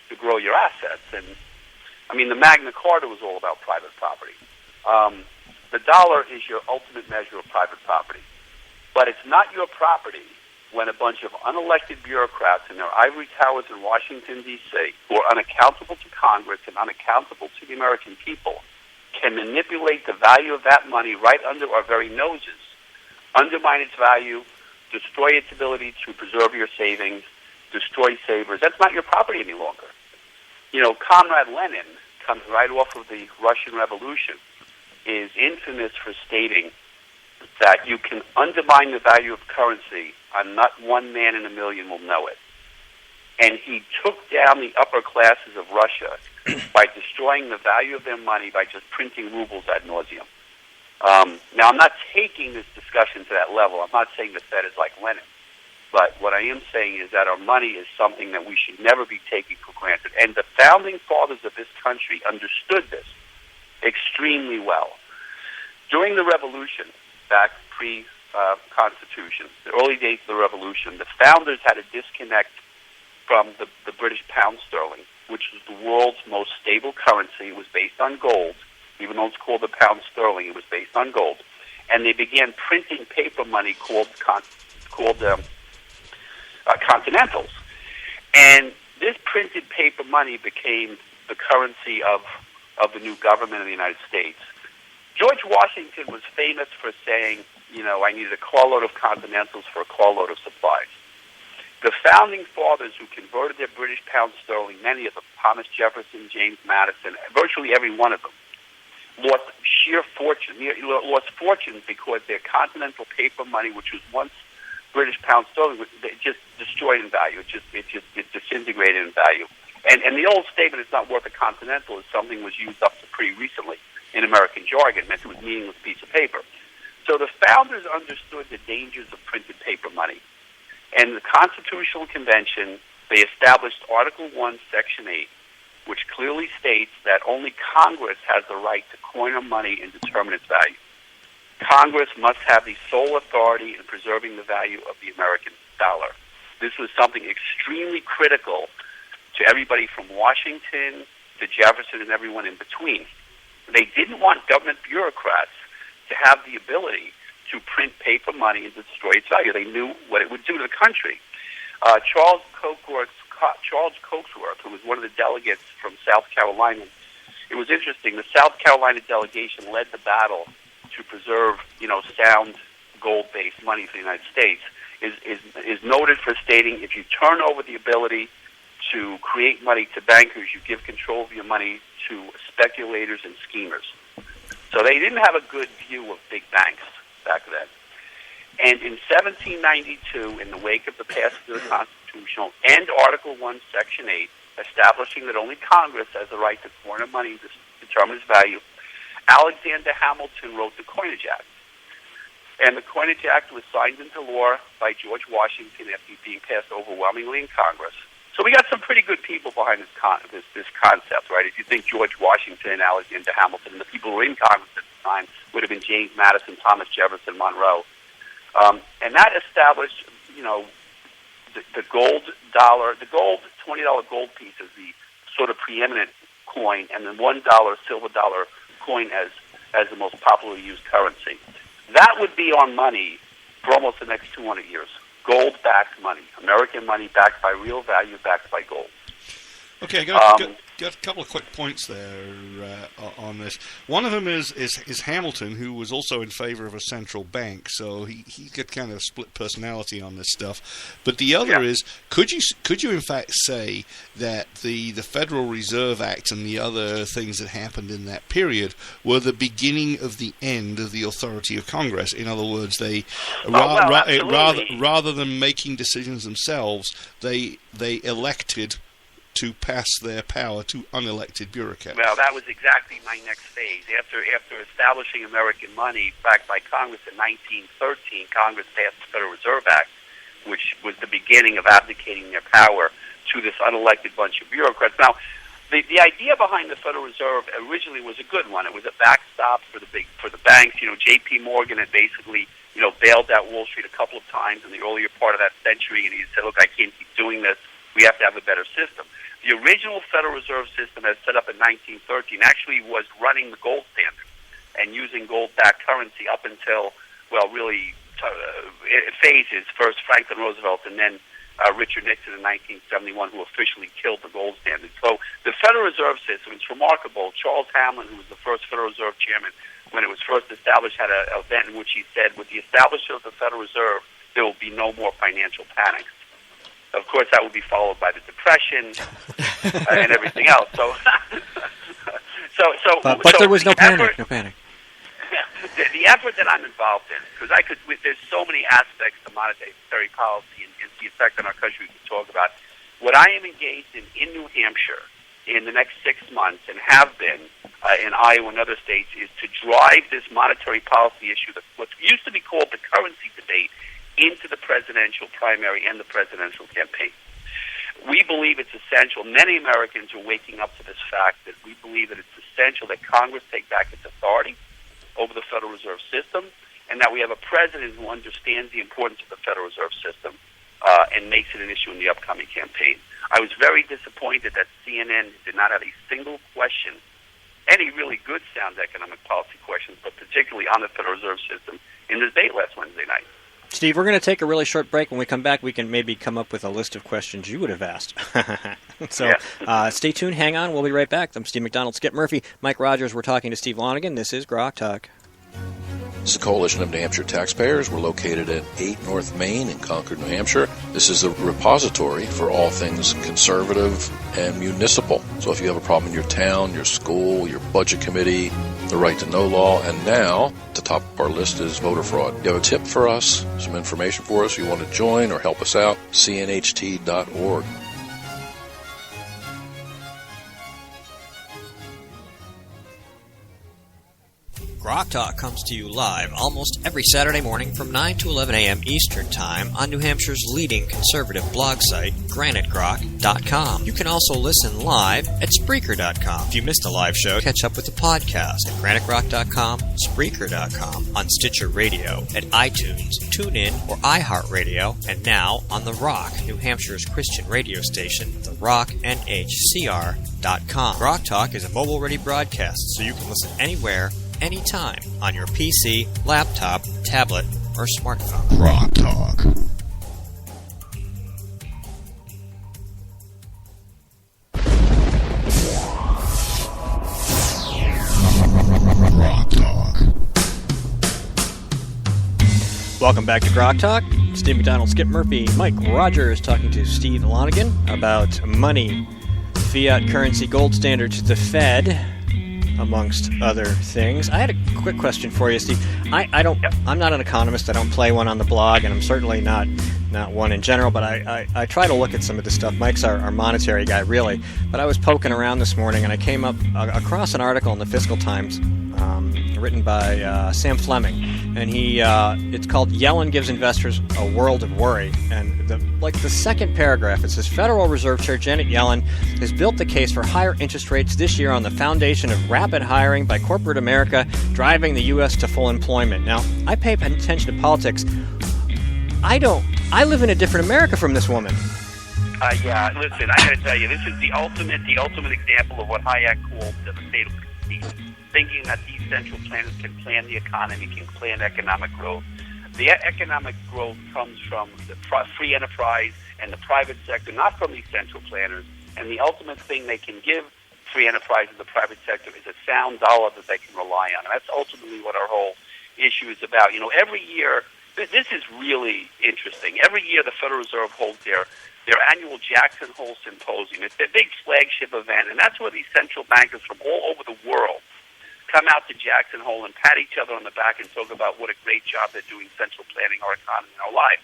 to grow your assets. And, the Magna Carta was all about private property. The dollar is your ultimate measure of private property. But it's not your property when a bunch of unelected bureaucrats in their ivory towers in Washington, D.C., who are unaccountable to Congress and unaccountable to the American people, can manipulate the value of that money right under our very noses, undermine its value, destroy its ability to preserve your savings, destroy savers. That's not your property any longer. Comrade Lenin, coming right off of the Russian Revolution, is infamous for stating that you can undermine the value of currency and not one man in a million will know it. And he took down the upper classes of Russia by destroying the value of their money by just printing rubles ad nauseum. Now, I'm not taking this discussion to that level. I'm not saying the Fed is like Lenin. But what I am saying is that our money is something that we should never be taking for granted. And the founding fathers of this country understood this extremely well. During the Revolution, back pre-Constitution, the early days of the Revolution, the founders had a disconnect from the British pound sterling, which was the world's most stable currency. It was based on gold. Even though it's called the pound sterling, it was based on gold. And they began printing paper money called continentals. And this printed paper money became the currency of the new government of the United States. George Washington was famous for saying, I needed a carload of continentals for a carload of supplies. The founding fathers who converted their British pound sterling, many of them, Thomas Jefferson, James Madison, virtually every one of them, lost fortunes because their continental paper money, which was once British pound sterling, it just destroyed in value. It disintegrated in value. And the old statement, it's not worth a continental, is something was used up to pretty recently in American jargon. It meant it was a meaningless piece of paper. So the founders understood the dangers of printed paper money. And the Constitutional Convention, they established Article 1, Section 8, which clearly states that only Congress has the right to coin our money and determine its value. Congress must have the sole authority in preserving the value of the American dollar. This was something extremely critical to everybody from Washington to Jefferson and everyone in between. They didn't want government bureaucrats to have the ability to print paper money and destroy its value. They knew what it would do to the country. Charles Cokeworth, who was one of the delegates from South Carolina, it was interesting. The South Carolina delegation led the battle to preserve, sound gold-based money for the United States. Is noted for stating, if you turn over the ability to create money to bankers, you give control of your money to speculators and schemers. So they didn't have a good view of big banks back then. And in 1792, in the wake of the passage of the Constitutional and Article 1, Section 8, establishing that only Congress has the right to corner money to determine its value, Alexander Hamilton wrote the Coinage Act. And the Coinage Act was signed into law by George Washington after being passed overwhelmingly in Congress. So we got some pretty good people behind this concept, right? If you think George Washington, Alexander Hamilton, and the people who were in Congress at the time would have been James Madison, Thomas Jefferson, Monroe. And that established, the gold dollar, the gold $20 gold piece is the sort of preeminent coin, and the $1 silver dollar coin as the most popularly used currency. That would be on money for almost the next 200 years. Gold-backed money, American money backed by real value, backed by gold. Okay, got a couple of quick points there on this. One of them is Hamilton, who was also in favor of a central bank, so he got kind of a split personality on this stuff. But the other is, could you in fact say that the Federal Reserve Act and the other things that happened in that period were the beginning of the end of the authority of Congress? In other words, they rather than making decisions themselves, they elected to pass their power to unelected bureaucrats. Well, that was exactly my next phase. After establishing American money backed by Congress in 1913, Congress passed the Federal Reserve Act, which was the beginning of abdicating their power to this unelected bunch of bureaucrats. Now, the idea behind the Federal Reserve originally was a good one. It was a backstop for the banks. J.P. Morgan had basically bailed out Wall Street a couple of times in the earlier part of that century, and he said, "Look, I can't keep doing this. We have to have a better system." The original Federal Reserve System, as set up in 1913, actually was running the gold standard and using gold-backed currency up until, phases. First Franklin Roosevelt and then Richard Nixon in 1971, who officially killed the gold standard. So the Federal Reserve System, it's remarkable. Charles Hamlin, who was the first Federal Reserve Chairman, when it was first established, had an event in which he said, with the establishment of the Federal Reserve, there will be no more financial panics. Of course, that would be followed by the Depression and everything else. But there was no panic. No panic. The effort that I'm involved in, because there's so many aspects to monetary policy and the effect on our country we can talk about. What I am engaged in New Hampshire in the next 6 months, and have been in Iowa and other states, is to drive this monetary policy issue, what used to be called the currency debate, into the presidential primary and the presidential campaign. We believe it's essential. Many Americans are waking up to this fact that we believe that it's essential that Congress take back its authority over the Federal Reserve System, and that we have a president who understands the importance of the Federal Reserve System and makes it an issue in the upcoming campaign. I was very disappointed that CNN did not have a single question, any really good sound economic policy questions, but particularly on the Federal Reserve System in the debate last Wednesday night. Steve, we're going to take a really short break. When we come back, we can maybe come up with a list of questions you would have asked. Stay tuned. Hang on. We'll be right back. I'm Steve McDonald, Skip Murphy, Mike Rogers. We're talking to Steve Lonigan. This is GrokTALK. This is a coalition of New Hampshire taxpayers. We're located at 8 North Main in Concord, New Hampshire. This is a repository for all things conservative and municipal. So if you have a problem in your town, your school, your budget committee, the right to know law, and now the top of our list is voter fraud. You have a tip for us, some information for us, you want to join or help us out, cnht.org. GrokTALK comes to you live almost every Saturday morning from 9 to 11 a.m. Eastern Time on New Hampshire's leading conservative blog site, GraniteGrok.com. You can also listen live at Spreaker.com. If you missed a live show, catch up with the podcast at GraniteGrok.com, Spreaker.com, on Stitcher Radio, at iTunes, TuneIn, or iHeartRadio, and now on The Rock, New Hampshire's Christian radio station, TheRockNHCR.com. GrokTALK is a mobile-ready broadcast, so you can listen anywhere, anytime, on your PC, laptop, tablet, or smartphone. GrokTALK. Welcome back to GrokTALK. Steve McDonald, Skip Murphy, Mike Rogers talking to Steve Lonigan about money, fiat currency, gold standards, the Fed, amongst other things. I had a quick question for you, Steve. I'm not an economist. I don't play one on the blog, and I'm certainly not one in general, but I try to look at some of this stuff. Mike's our monetary guy, really. But I was poking around this morning, and I came across an article in the Fiscal Times written by Sam Fleming, and it's called "Yellen Gives Investors a World of Worry." And the second paragraph, it says, Federal Reserve Chair Janet Yellen has built the case for higher interest rates this year on the foundation of rapid hiring by corporate America, driving the U.S. to full employment. Now, I pay attention to politics. I live in a different America from this woman. Yeah, listen, I got to tell you, this is the ultimate example of what Hayek called the fatal conceit. Thinking that these central planners can plan the economy, can plan economic growth. The economic growth comes from the free enterprise and the private sector, not from these central planners. And the ultimate thing they can give free enterprise and the private sector is a sound dollar that they can rely on. And that's ultimately what our whole issue is about. You know, every year, this is really interesting. Every year the Federal Reserve holds their annual Jackson Hole Symposium. It's their big flagship event, and that's where these central bankers from all over the world come out to Jackson Hole and pat each other on the back and talk about what a great job they're doing central planning our economy and our lives.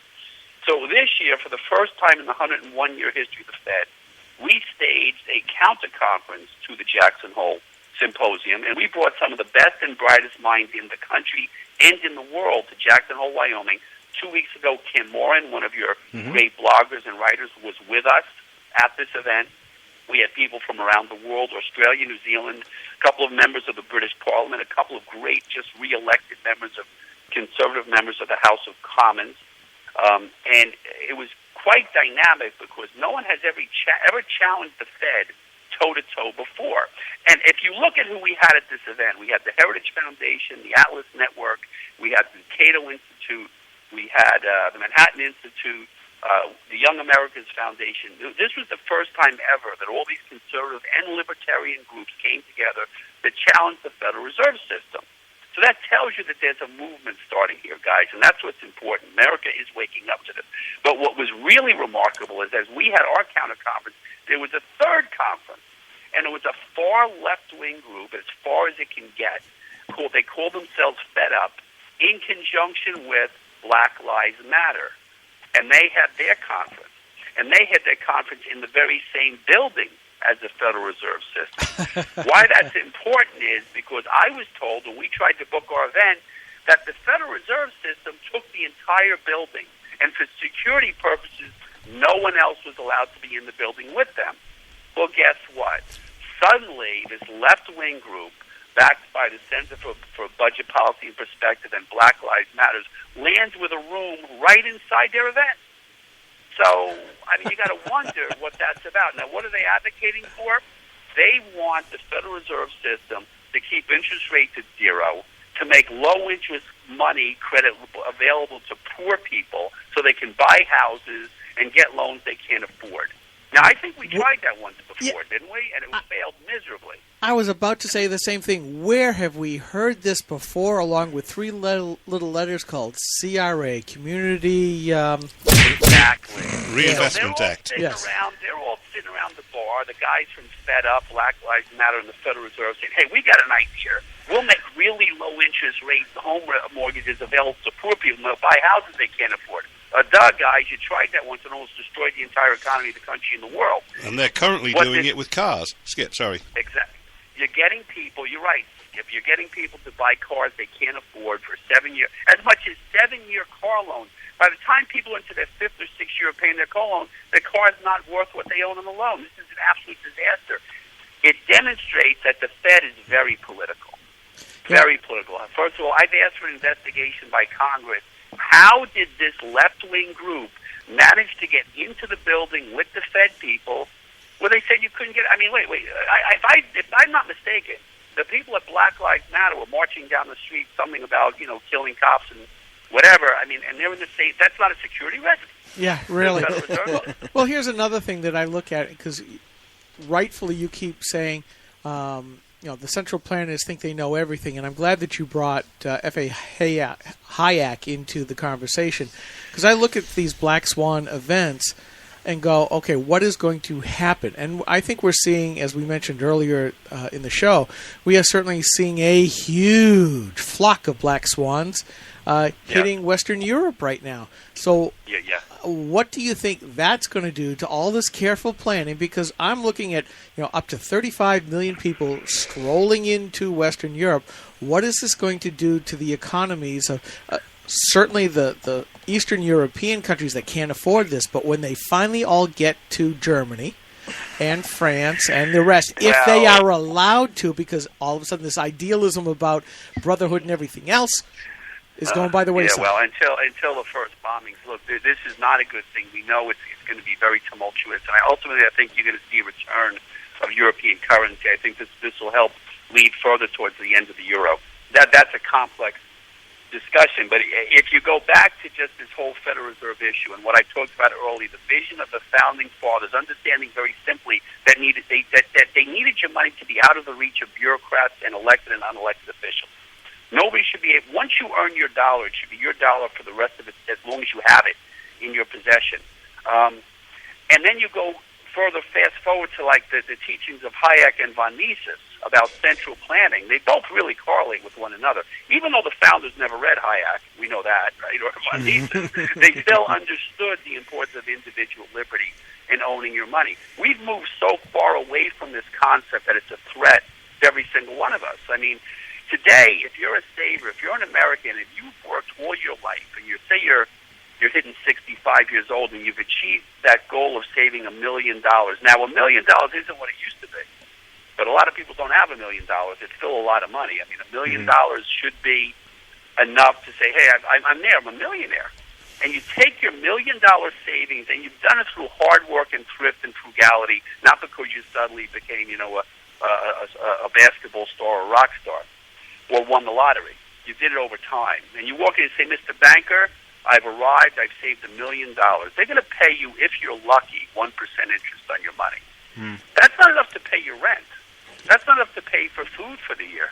So this year, for the first time in the 101-year history of the Fed, we staged a counter-conference to the Jackson Hole Symposium, and we brought some of the best and brightest minds in the country and in the world to Jackson Hole, Wyoming. 2 weeks ago, Kim Moran, one of your great bloggers and writers, was with us at this event. We had people from around the world, Australia, New Zealand, a couple of members of the British Parliament, a couple of great, just re-elected conservative members of the House of Commons. And it was quite dynamic because no one has ever challenged the Fed toe-to-toe before. And if you look at who we had at this event, we had the Heritage Foundation, the Atlas Network, we had the Cato Institute, we had the Manhattan Institute, the Young Americans Foundation. This was the first time ever that all these conservative and libertarian groups came together to challenge the Federal Reserve System. So that tells you that there's a movement starting here, guys, and that's what's important. America is waking up to this. But what was really remarkable is as we had our counter-conference, there was a third conference, and it was a far left-wing group, as far as it can get. They call themselves Fed Up, in conjunction with Black Lives Matter. And they had their conference. And they had their conference in the very same building as the Federal Reserve System. Why that's important is because I was told when we tried to book our event that the Federal Reserve System took the entire building. And for security purposes, no one else was allowed to be in the building with them. Well, guess what? Suddenly, this left-wing group, backed by the Center for Budget Policy and Perspective and Black Lives Matters, lands with a room right inside their event. So, I mean, you got to wonder what that's about. Now, what are they advocating for? They want the Federal Reserve System to keep interest rates at zero, to make low-interest money credit available to poor people so they can buy houses and get loans they can't afford. Now, I think we tried that once before, didn't we? And it failed miserably. I was about to say the same thing. Where have we heard this before, along with three little letters called CRA, Community... Exactly. Reinvestment Act. They're all sitting around the bar, the guys from Fed Up, Black Lives Matter, and the Federal Reserve saying, hey, we got an idea. We'll make really low interest rates, home mortgages available to poor people. They'll buy houses they can't afford. Guys, you tried that once and almost destroyed the entire economy of the country and the world. And they're currently doing it with cars. Skip, sorry. Exactly. You're getting people, you're right, if you're getting people to buy cars they can't afford for 7 years, as much as 7-year car loans, by the time people are into their 5th or 6th year of paying their car loan, the car is not worth what they own on the loan. This is an absolute disaster. It demonstrates that the Fed is very political. Very political. First of all, I've asked for an investigation by Congress. How did this left-wing group manage to get into the building with the Fed people where they said you couldn't get... I mean, wait. If I'm not mistaken, the people at Black Lives Matter were marching down the street, something about, killing cops and whatever. I mean, and they're in the state. That's not a security risk. Yeah, really. Well, here's another thing that I look at, because rightfully you keep saying, the central planners think they know everything, and I'm glad that you brought F.A. Hayek into the conversation, because I look at these black swan events and go, okay, what is going to happen? And I think we're seeing, as we mentioned earlier in the show, we are certainly seeing a huge flock of black swans hitting Western Europe right now. So what do you think that's going to do to all this careful planning? Because I'm looking at up to 35 million people strolling into Western Europe. What is this going to do to the economies of certainly the Eastern European countries that can't afford this? But when they finally all get to Germany and France and the rest, if they are allowed to, because all of a sudden this idealism about brotherhood and everything else is going by the wayside. Yeah, well, until the first bombings. Look, this is not a good thing. We know it's going to be very tumultuous. And ultimately, I think you're going to see a return of European currency. I think this will help lead further towards the end of the euro. That's a complex discussion. But if you go back to just this whole Federal Reserve issue and what I talked about earlier, the vision of the founding fathers, understanding very simply that they needed your money to be out of the reach of bureaucrats and elected and unelected officials. Nobody should be able, once you earn your dollar, it should be your dollar for the rest of it, as long as you have it in your possession. And then you go further, fast forward to like the teachings of Hayek and von Mises about central planning. They both really correlate with one another. Even though the founders never read Hayek, we know that, right, or von Mises, they still understood the importance of individual liberty and owning your money. We've moved so far away from this concept that it's a threat to every single one of us. I mean, today, if you're a saver, if you're an American, if you've worked all your life, and say you're hitting 65 years old and you've achieved that goal of saving $1 million. Now, $1 million isn't what it used to be, but a lot of people don't have $1 million. It's still a lot of money. I mean, $1 million should be enough to say, hey, I'm there. I'm a millionaire. And you take your $1 million savings, and you've done it through hard work and thrift and frugality, not because you suddenly became, a basketball star or a rock star, or won the lottery. You did it over time. And you walk in and say, Mr. Banker, I've arrived, I've saved $1 million. They're going to pay you, if you're lucky, 1% interest on your money. That's not enough to pay your rent. That's not enough to pay for food for the year.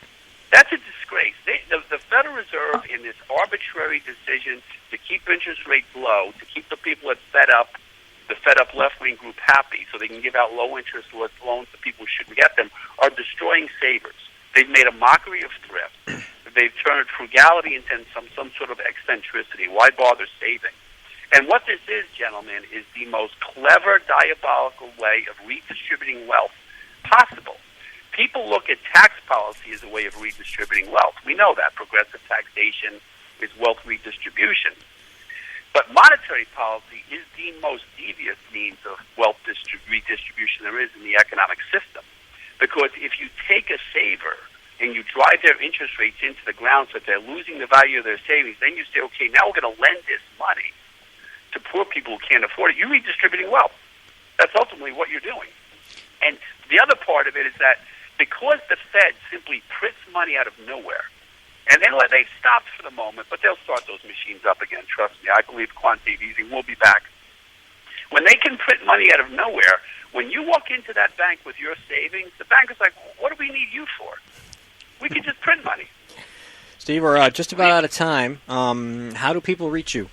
That's a disgrace. The Federal Reserve, in this arbitrary decision to keep interest rates low, to keep the people that the fed-up left-wing group happy so they can give out low-interest loans to people who shouldn't get them, are destroying savers. They've made a mockery of thrift. They've turned frugality into some sort of eccentricity. Why bother saving? And what this is, gentlemen, is the most clever, diabolical way of redistributing wealth possible. People look at tax policy as a way of redistributing wealth. We know that. Progressive taxation is wealth redistribution. But monetary policy is the most devious means of wealth redistribution there is in the economic system. Because if you take a saver and you drive their interest rates into the ground so that they're losing the value of their savings, then you say, okay, now we're going to lend this money to poor people who can't afford it. You're redistributing wealth. That's ultimately what you're doing. And the other part of it is that because the Fed simply prints money out of nowhere, and they've stopped for the moment, but they'll start those machines up again. Trust me, I believe quantitative easing will be back. When they can print money out of nowhere, when you walk into that bank with your savings, the bank is like, what do we need you for? We could just print money. Steve, we're just about out of time. How do people reach you?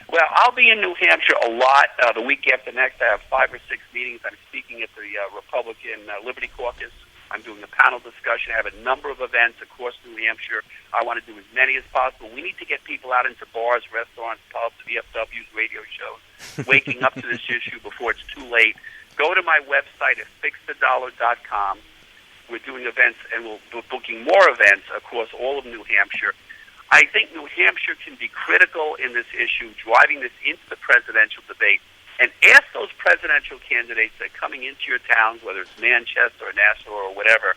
Well, I'll be in New Hampshire a lot. The week after next, I have 5 or 6 meetings. I'm speaking at the Republican Liberty Caucus. I'm doing a panel discussion. I have a number of events across New Hampshire. I want to do as many as possible. We need to get people out into bars, restaurants, pubs, VFWs, radio shows, waking up to this issue before it's too late. Go to my website at fixthedollar.com. We're doing events, and we're booking more events across all of New Hampshire. I think New Hampshire can be critical in this issue, driving this into the presidential debate, and ask those presidential candidates that are coming into your towns, whether it's Manchester or Nassau or whatever,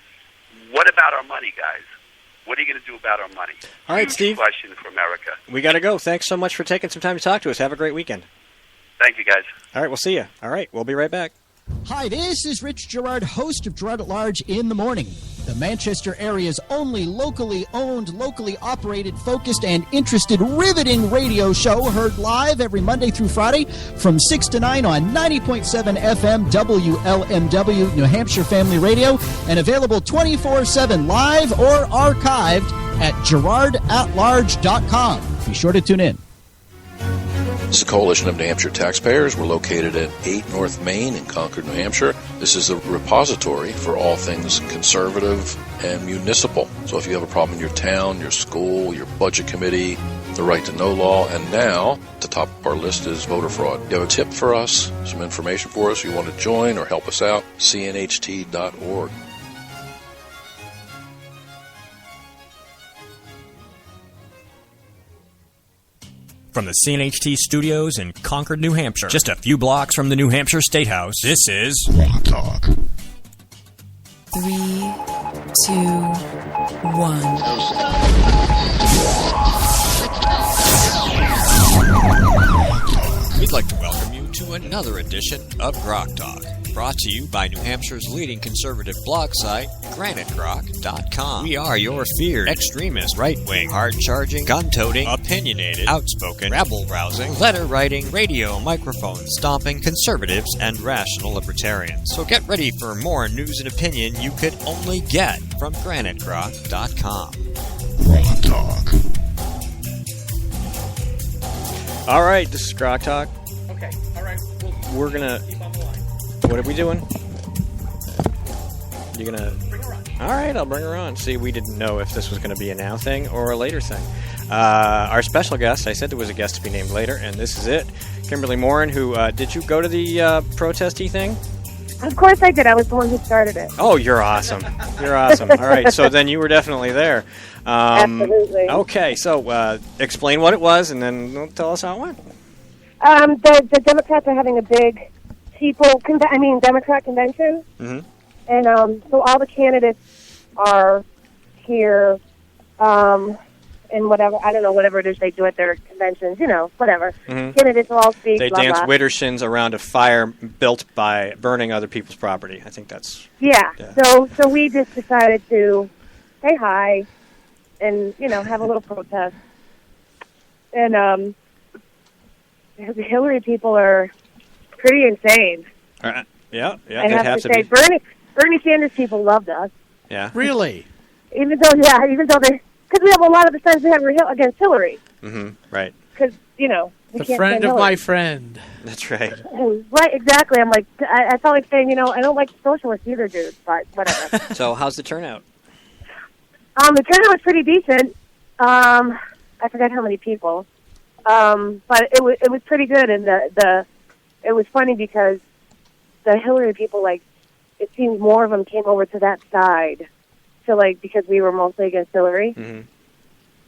what about our money, guys? What are you going to do about our money? All right, Huge Steve. question for America. We got to go. Thanks so much for taking some time to talk to us. Have a great weekend. Thank you, guys. All right, we'll see you. All right, we'll be right back. Hi, this is Rich Gerard, host of Gerard at Large in the Morning, the Manchester area's only locally owned, locally operated, focused, and interested riveting radio show, heard live every Monday through Friday from 6 to 9 on 90.7 FM WLMW New Hampshire Family Radio, and available 24/7 live or archived at GerardAtLarge.com. Be sure to tune in. This is a coalition of New Hampshire taxpayers. We're located at 8 North Main in Concord, New Hampshire. This is a repository for all things conservative and municipal. So if you have a problem in your town, your school, your budget committee, the right to know law, and now at the top of our list is voter fraud. You have a tip for us, some information for us, you want to join or help us out, cnht.org. From the CNHT studios in Concord, New Hampshire, just a few blocks from the New Hampshire State House, this is GrokTALK. 3, 2, 1. We'd like to welcome you to another edition of GrokTALK, brought to you by New Hampshire's leading conservative blog site, GraniteGrok.com. We are your feared, extremist, right-wing, hard-charging, gun-toting, opinionated, outspoken, rabble-rousing, letter-writing, radio, microphone stomping conservatives and rational libertarians. So get ready for more news and opinion you could only get from GraniteGrok.com. GrokTALk. All right, this is GrokTALK. Okay, all right. We're going to... Keep on the line. What are we doing? You're going to... Bring her on. All right, I'll bring her on. See, we didn't know if this was going to be a now thing or a later thing. Our special guest, I said there was a guest to be named later, and this is it. Kimberly Morin, who... did you go to the protesty thing? Of course I did. I was the one who started it. Oh, you're awesome. You're awesome. All right, so then you were definitely there. Absolutely. Okay, so explain what it was, and then tell us how it went. The Democrats are having a big Democrat convention. Mm-hmm. And so all the candidates are here, and whatever, I don't know, whatever it is they do at their conventions, whatever. Mm-hmm. Candidates will all speak, They blah, dance blah. widdershins around a fire built by burning other people's property. I think that's... Yeah. So we just decided to say hi and, have a little protest. And the Hillary people are pretty insane. Yeah, I they'd have to to say, be. Bernie Sanders people loved us. Yeah. Really? Even though because we have a lot of the friends we have against Hillary. Mm-hmm. Right. Because, we The can't friend stand of Hillary. my friend. That's right. Right, exactly. I'm like, I felt like saying, I don't like socialists either, dude, but whatever. So how's the turnout? The turnout was pretty decent. I forget how many people. But it was pretty good, and it was funny because the Hillary people, it seems more of them came over to that side. So, because we were mostly against Hillary. Mm-hmm.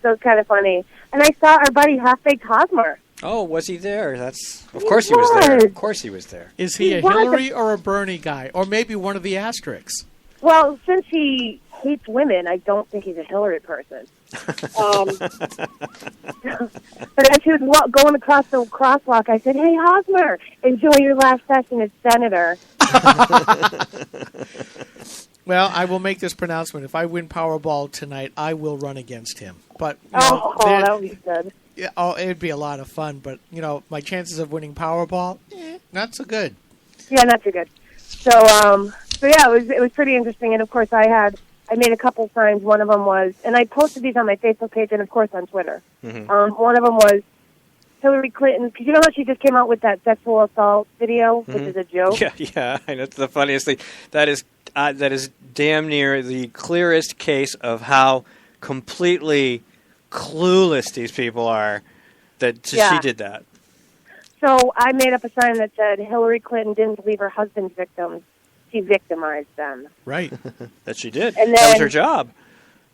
So it's kind of funny. And I saw our buddy Half-Baked Hosmer. Oh, was he there? Of course he was there. Of course he was there. Is he a was. Hillary or a Bernie guy? Or maybe one of the asterisks? Well, since he hates women, I don't think he's a Hillary person. But as he was going across the crosswalk, I said, "Hey, Hosmer, enjoy your last session as senator." Well, I will make this pronouncement. If I win Powerball tonight, I will run against him. But that would be good. Yeah, it'd be a lot of fun. But my chances of winning Powerball, not so good. Yeah, not too good. So yeah, it was pretty interesting. And of course, I made a couple signs. One of them was, and I posted these on my Facebook page and of course on Twitter. Mm-hmm. One of them was Hillary Clinton, because you know how she just came out with that sexual assault video, which is a joke. Yeah, I know. It's the funniest thing. That is damn near the clearest case of how completely clueless these people are. She did that. So I made up a sign that said Hillary Clinton didn't believe her husband's victims. she victimized them. Right. That she did. And That was then- her job.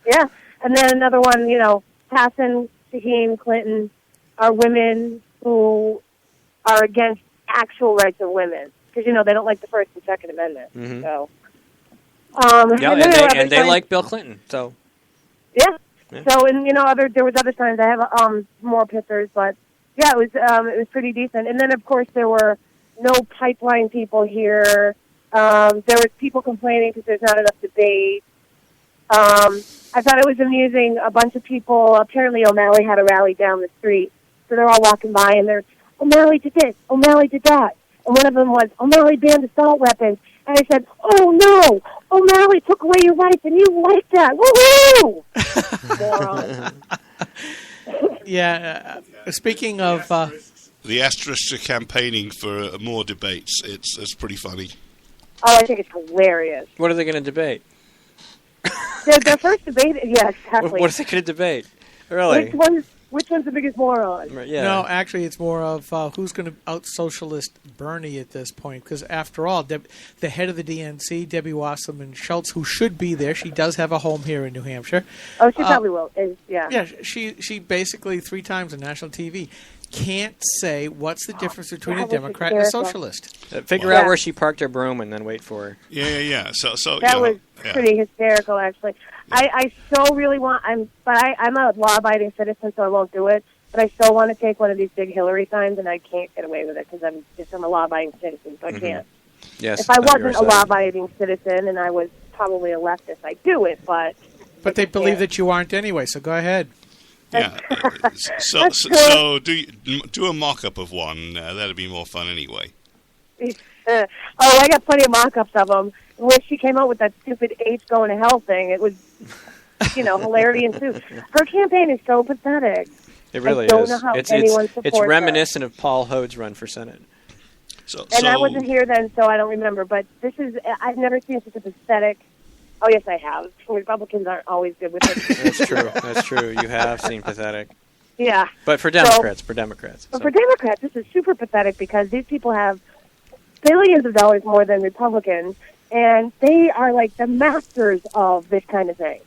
Yeah. And then another one, Hassan, Shaheen, Clinton are women who are against actual rights of women. Because, they don't like the First and Second Amendment. Mhm. So, Yeah, and then there were other and they times- like Bill Clinton. So Yeah. Yeah. So, and, there was other times I have more pictures, but, yeah, it was pretty decent. And then, of course, there were no pipeline people here. There was people complaining because there's not enough debate. I thought it was amusing. A bunch of people, apparently O'Malley had a rally down the street. So they're all walking by and they're, O'Malley did this, O'Malley did that. And one of them was, O'Malley banned assault weapons. And I said, oh no, O'Malley took away your rights and you like that. Woohoo! Yeah. Speaking of... The asterisks are campaigning for more debates. It's pretty funny. Oh, I think it's hilarious. what are they going to debate? Their first debate, yeah, exactly. What are they going to debate? Really? Which one's the biggest moron? Yeah. No, actually, it's more of who's going to out-socialist Bernie at this point. Because after all, the head of the DNC, Debbie Wasserman Schultz, who should be there, she does have a home here in New Hampshire. Oh, she probably will. Yeah. Yeah, she basically 3 times on national TV can't say what's the difference between a That was Democrat and a hysterical. socialist. Figure out where she parked her broom and then wait for her. Yeah. So That was pretty hysterical, actually. I so really want. I'm a law-abiding citizen, so I won't do it. But I so want to take one of these big Hillary signs, and I can't get away with it because I'm a law-abiding citizen, so I can't. Yes. If I on your wasn't a side. law-abiding citizen and I was probably a leftist, I'd do it. But they believe that you aren't anyway, so go ahead. Yeah. So do a mock-up of one. That'd be more fun anyway. I got plenty of mock-ups of them. When she came out with that stupid H going to hell thing, it was, hilarity ensued. Her campaign is so pathetic. It really I don't is. know how It's anyone supports her. reminiscent of Paul Hode's run for Senate. And I wasn't here then, so I don't remember. But I've never seen such a pathetic. Oh, yes, I have. Republicans aren't always good with it. That's true. That's true. You have seen pathetic. Yeah. But for Democrats, But so. for Democrats, this is super pathetic because these people have billions of dollars more than Republicans, and they are like the masters of this kind of thing.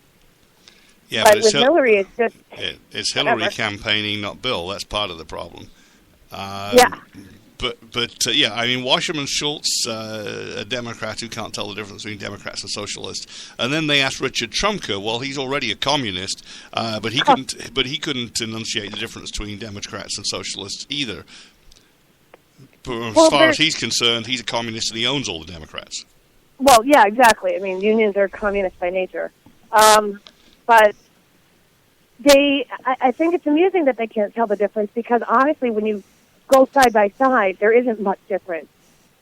Yeah, but it's with Hillary, it's just it's Hillary whatever. campaigning, not Bill. That's part of the problem. Yeah. But yeah, I mean, Wasserman Schultz, a Democrat who can't tell the difference between Democrats and socialists, and then they asked Richard Trumka. Well, he's already a communist, but he couldn't. But he couldn't enunciate the difference between Democrats and socialists either. But as far as he's concerned, he's a communist and he owns all the Democrats. Well, yeah, exactly. I mean, unions are communist by nature. But I think it's amusing that they can't tell the difference because honestly, when you go side by side, there isn't much difference.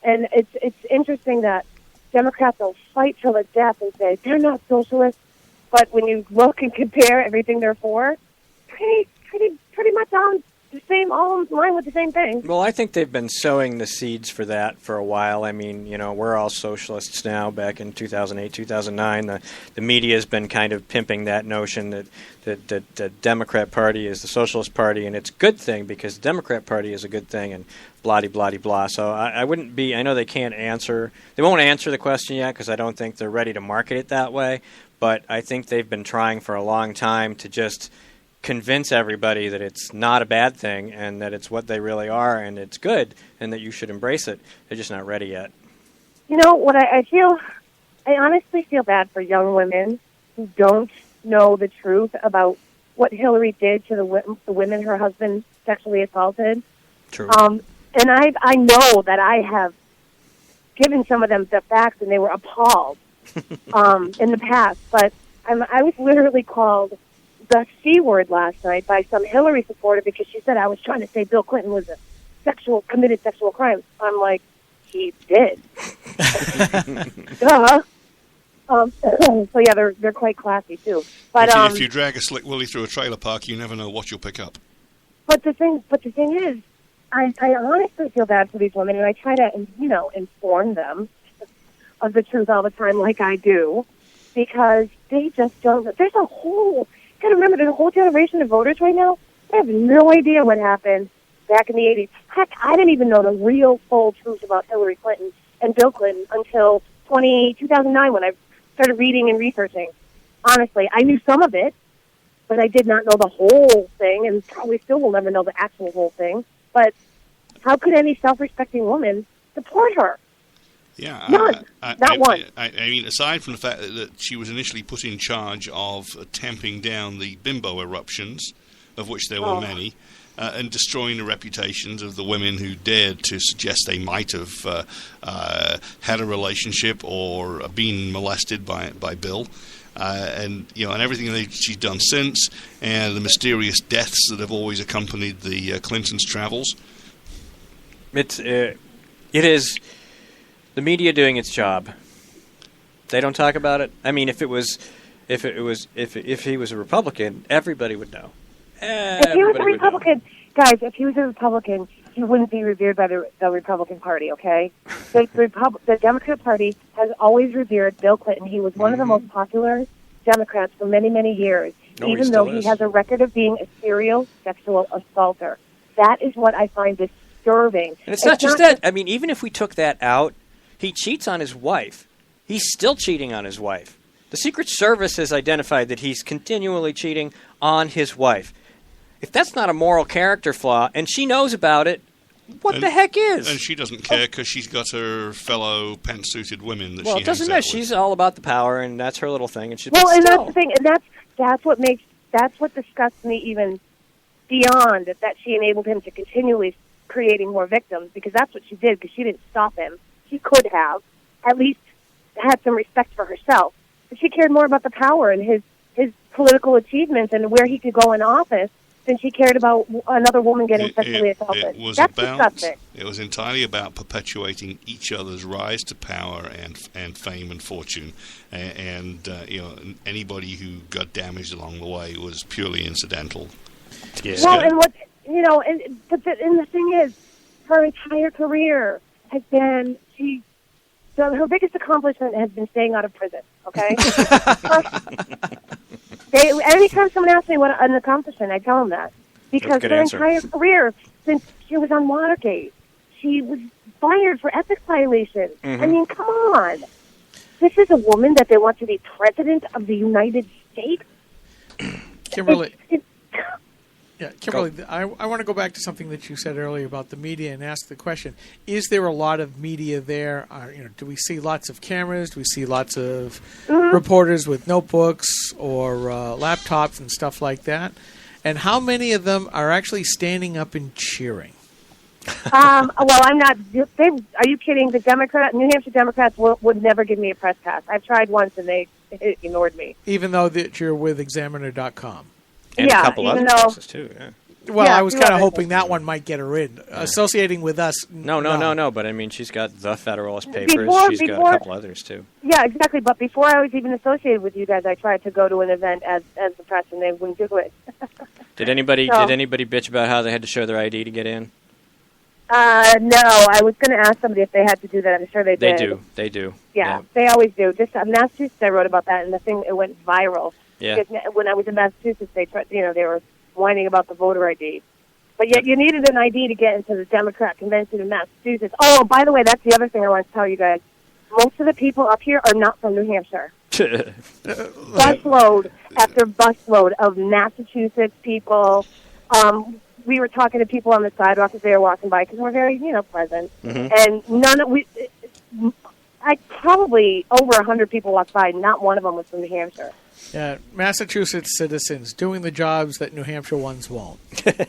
And it's interesting that Democrats will fight till the death and say they're not socialists, but when you look and compare everything they're for, pretty much on the same, all in line with the same thing. Well, I think they've been sowing the seeds for that for a while. I mean, we're all socialists now. Back in 2008, 2009, the media has been kind of pimping that notion that the Democrat Party is the Socialist Party, and it's a good thing because the Democrat Party is a good thing, and blah-de-blah-de-blah. So I wouldn't be – I know they won't answer the question yet because I don't think they're ready to market it that way, but I think they've been trying for a long time to just – convince everybody that it's not a bad thing and that it's what they really are and it's good and that you should embrace it. They're just not ready yet. You know, what I feel, I honestly feel bad for young women who don't know the truth about what Hillary did to the women her husband sexually assaulted. True. And I know that I have given some of them the facts and they were appalled in the past, but I was literally called the C word last night by some Hillary supporter because she said I was trying to say Bill Clinton was committed sexual crimes. I'm like, he did. Duh. So yeah, they're quite classy too. But if you drag a slick willy through a trailer park, you never know what you'll pick up. But the thing is, I honestly feel bad for these women, and I try to inform them of the truth all the time, like I do, because they just don't. There's a whole generation of voters right now. They have no idea what happened back in the 80s. Heck, I didn't even know the real full truth about Hillary Clinton and Bill Clinton until 2009 when I started reading and researching. Honestly, I knew some of it, but I did not know the whole thing, and probably still will never know the actual whole thing. But how could any self-respecting woman support her? Yeah, None. Not one. I mean, aside from the fact that she was initially put in charge of tamping down the bimbo eruptions, of which there were many, and destroying the reputations of the women who dared to suggest they might have had a relationship or been molested by Bill, and everything that she's done since, and the mysterious deaths that have always accompanied the Clintons' travels. It is the media doing its job. They don't talk about it. I mean, if he was a Republican, everybody would know. If he was a Republican, guys, if he was a Republican, he wouldn't be revered by the Republican Party, okay? The Democrat Party has always revered Bill Clinton. He was one of the most popular Democrats for many, many years, even though he has a record of being a serial sexual assaulter. That is what I find disturbing. And it's not just that. I mean, even if we took that out, he cheats on his wife. He's still cheating on his wife. The Secret Service has identified that he's continually cheating on his wife. If that's not a moral character flaw, and she knows about it, what the heck is? And she doesn't care because she's got her fellow pantsuited women that well, she it doesn't hangs matter. out with. She's all about the power, and that's her little thing. And she's well, and that's the thing, and that's what disgusts me even beyond that she enabled him to continually creating more victims, because that's what she did, because she didn't stop him. She could have at least had some respect for herself, but she cared more about the power and his political achievements and where he could go in office than she cared about another woman getting sexually assaulted. That's disgusting. It was entirely about perpetuating each other's rise to power and fame and fortune, and anybody who got damaged along the way was purely incidental. Yeah. Well, and what and the thing is, her entire career has been her biggest accomplishment has been staying out of prison. Okay. Anytime someone asks me what an accomplishment, I tell them that, because her entire career since she was on Watergate, she was fired for ethics violations. I mean, come on. This is a woman that they want to be president of the United States. Kimberly. Yeah, Kimberly, I want to go back to something that you said earlier about the media and ask the question: is there a lot of media there? Do we see lots of cameras? Do we see lots of reporters with notebooks or laptops and stuff like that? And how many of them are actually standing up and cheering? Well, I'm not. Are you kidding? New Hampshire Democrats would never give me a press pass. I've tried once and they ignored me. Even though that you're with Examiner.com. And a couple other places too. Yeah. Well, I was kind of hoping that one might get her in. Associating with us. No. But I mean, she's got the Federalist Papers. She's got a couple others too. Yeah, exactly. But before I was even associated with you guys, I tried to go to an event as the press, and they wouldn't do it. Did anybody bitch about how they had to show their ID to get in? No, I was going to ask somebody if they had to do that. I'm sure they did. They do. Yeah, they always do. Just Massachusetts, I wrote about that, and the thing it went viral. Yeah. Because when I was in Massachusetts, they were whining about the voter ID. But yet you needed an ID to get into the Democrat convention in Massachusetts. Oh, by the way, that's the other thing I want to tell you guys. Most of the people up here are not from New Hampshire. Busload after busload of Massachusetts people. We were talking to people on the sidewalk as they were walking by because we're very, pleasant. And I probably over 100 people walked by. Not one of them was from New Hampshire. Yeah, Massachusetts citizens doing the jobs that New Hampshire ones won't.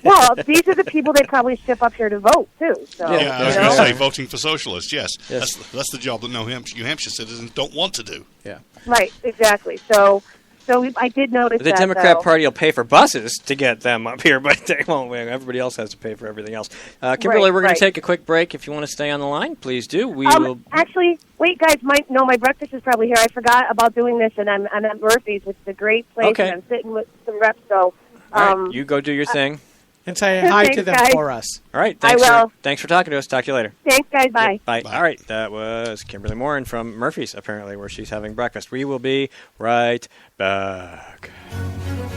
Well, these are the people they probably ship up here to vote too. So, yeah, I was going to say voting for socialists. Yes. That's the job that New Hampshire citizens don't want to do. Yeah, right, exactly. So I did notice the Democrat Party will pay for buses to get them up here, but they won't. Everybody else has to pay for everything else. Kimberly, we're going to take a quick break. If you want to stay on the line, please do. We will. Actually, wait, guys. My breakfast is probably here. I forgot about doing this, and I'm at Murphy's, which is a great place. Okay. And I'm sitting with some reps. So, all right, you go do your thing. And say hi Thanks, to them guys. for us. All right. I will. Thanks for talking to us. Talk to you later. Thanks, guys. Bye. Bye. All right. That was Kimberly Morin from Murphy's, apparently, where she's having breakfast. We will be right back.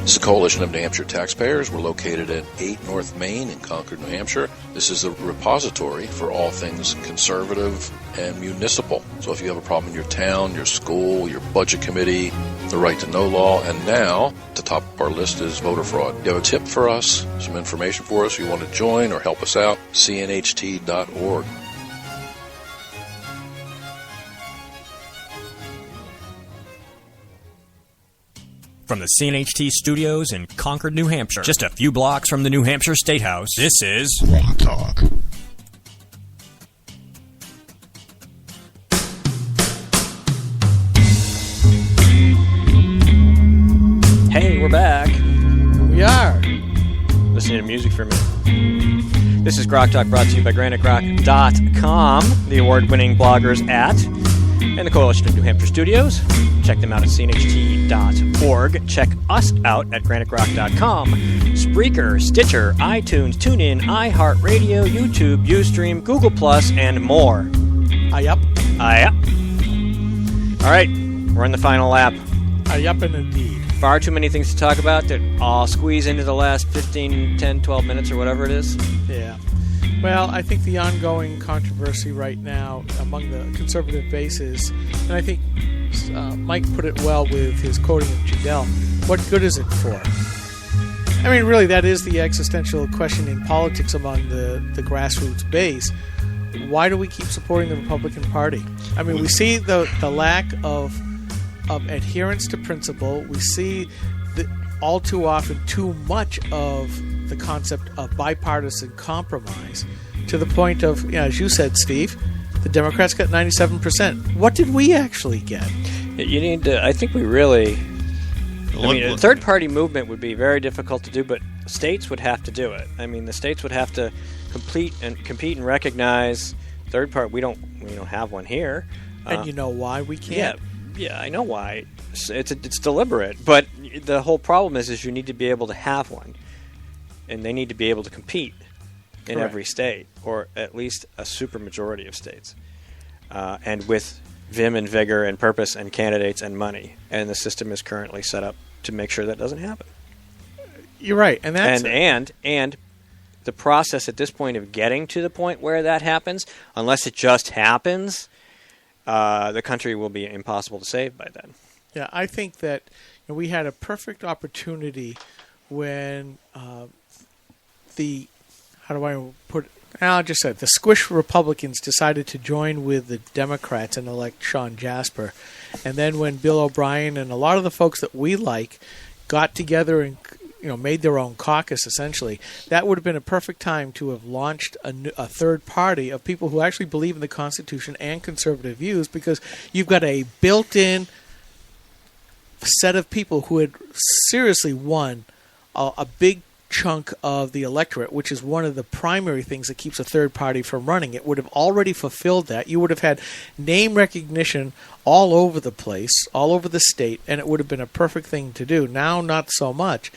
This is a coalition of New Hampshire taxpayers. We're located at 8 North Main in Concord, New Hampshire. This is the repository for all things conservative and municipal. So if you have a problem in your town, your school, your budget committee, the right to know law, and now at the top of our list is voter fraud. You have a tip for us, some information for us, you want to join or help us out, cnht.org. From the CNHT studios in Concord, New Hampshire, just a few blocks from the New Hampshire State House, this is GrokTALK. Hey, we're back. We are. Listening to music for a minute. This is GrokTALK, brought to you by GraniteGrok.com, the award-winning bloggers at, and the Coalition of New Hampshire Studios. Check them out at cnht.org. Check us out at GraniteGrok.com. Spreaker, Stitcher, iTunes, TuneIn, iHeartRadio, YouTube, Ustream, Google+, and more. Yup. Yup. All right, we're in the final lap. Yup, and indeed. Far too many things to talk about that all squeeze into the last 15, 10, 12 minutes or whatever it is. Yeah. Well, I think the ongoing controversy right now among the conservative bases, and I think Mike put it well with his quoting of Judell, what good is it for? I mean, really, that is the existential question in politics among the grassroots base. Why do we keep supporting the Republican Party? I mean, we see the lack of adherence to principle. We see all too often too much of the concept of bipartisan compromise, to the point of, as you said, Steve, the Democrats got 97%. What did we actually get? You need to, I think we really, I mean, a third-party movement would be very difficult to do, but states would have to do it. I mean, the states would have to compete and recognize third party. We don't have one here. And you know why we can't? Yeah, I know why. It's deliberate, but the whole problem is you need to be able to have one, and they need to be able to compete in every state, or at least a supermajority of states, and with vim and vigor and purpose and candidates and money. And the system is currently set up to make sure that doesn't happen. You're right, and that's and the process at this point of getting to the point where that happens, unless it just happens, the country will be impossible to save by then. Yeah, I think that we had a perfect opportunity when I'll just say the squish Republicans decided to join with the Democrats and elect Sean Jasper. And then when Bill O'Brien and a lot of the folks that we like got together and made their own caucus, essentially, that would have been a perfect time to have launched a third party of people who actually believe in the Constitution and conservative views, because you've got a built-in set of people who had seriously won a big chunk of the electorate, which is one of the primary things that keeps a third party from running. It would have already fulfilled that. You would have had name recognition all over the place, all over the state, and it would have been a perfect thing to do. Now, not so much.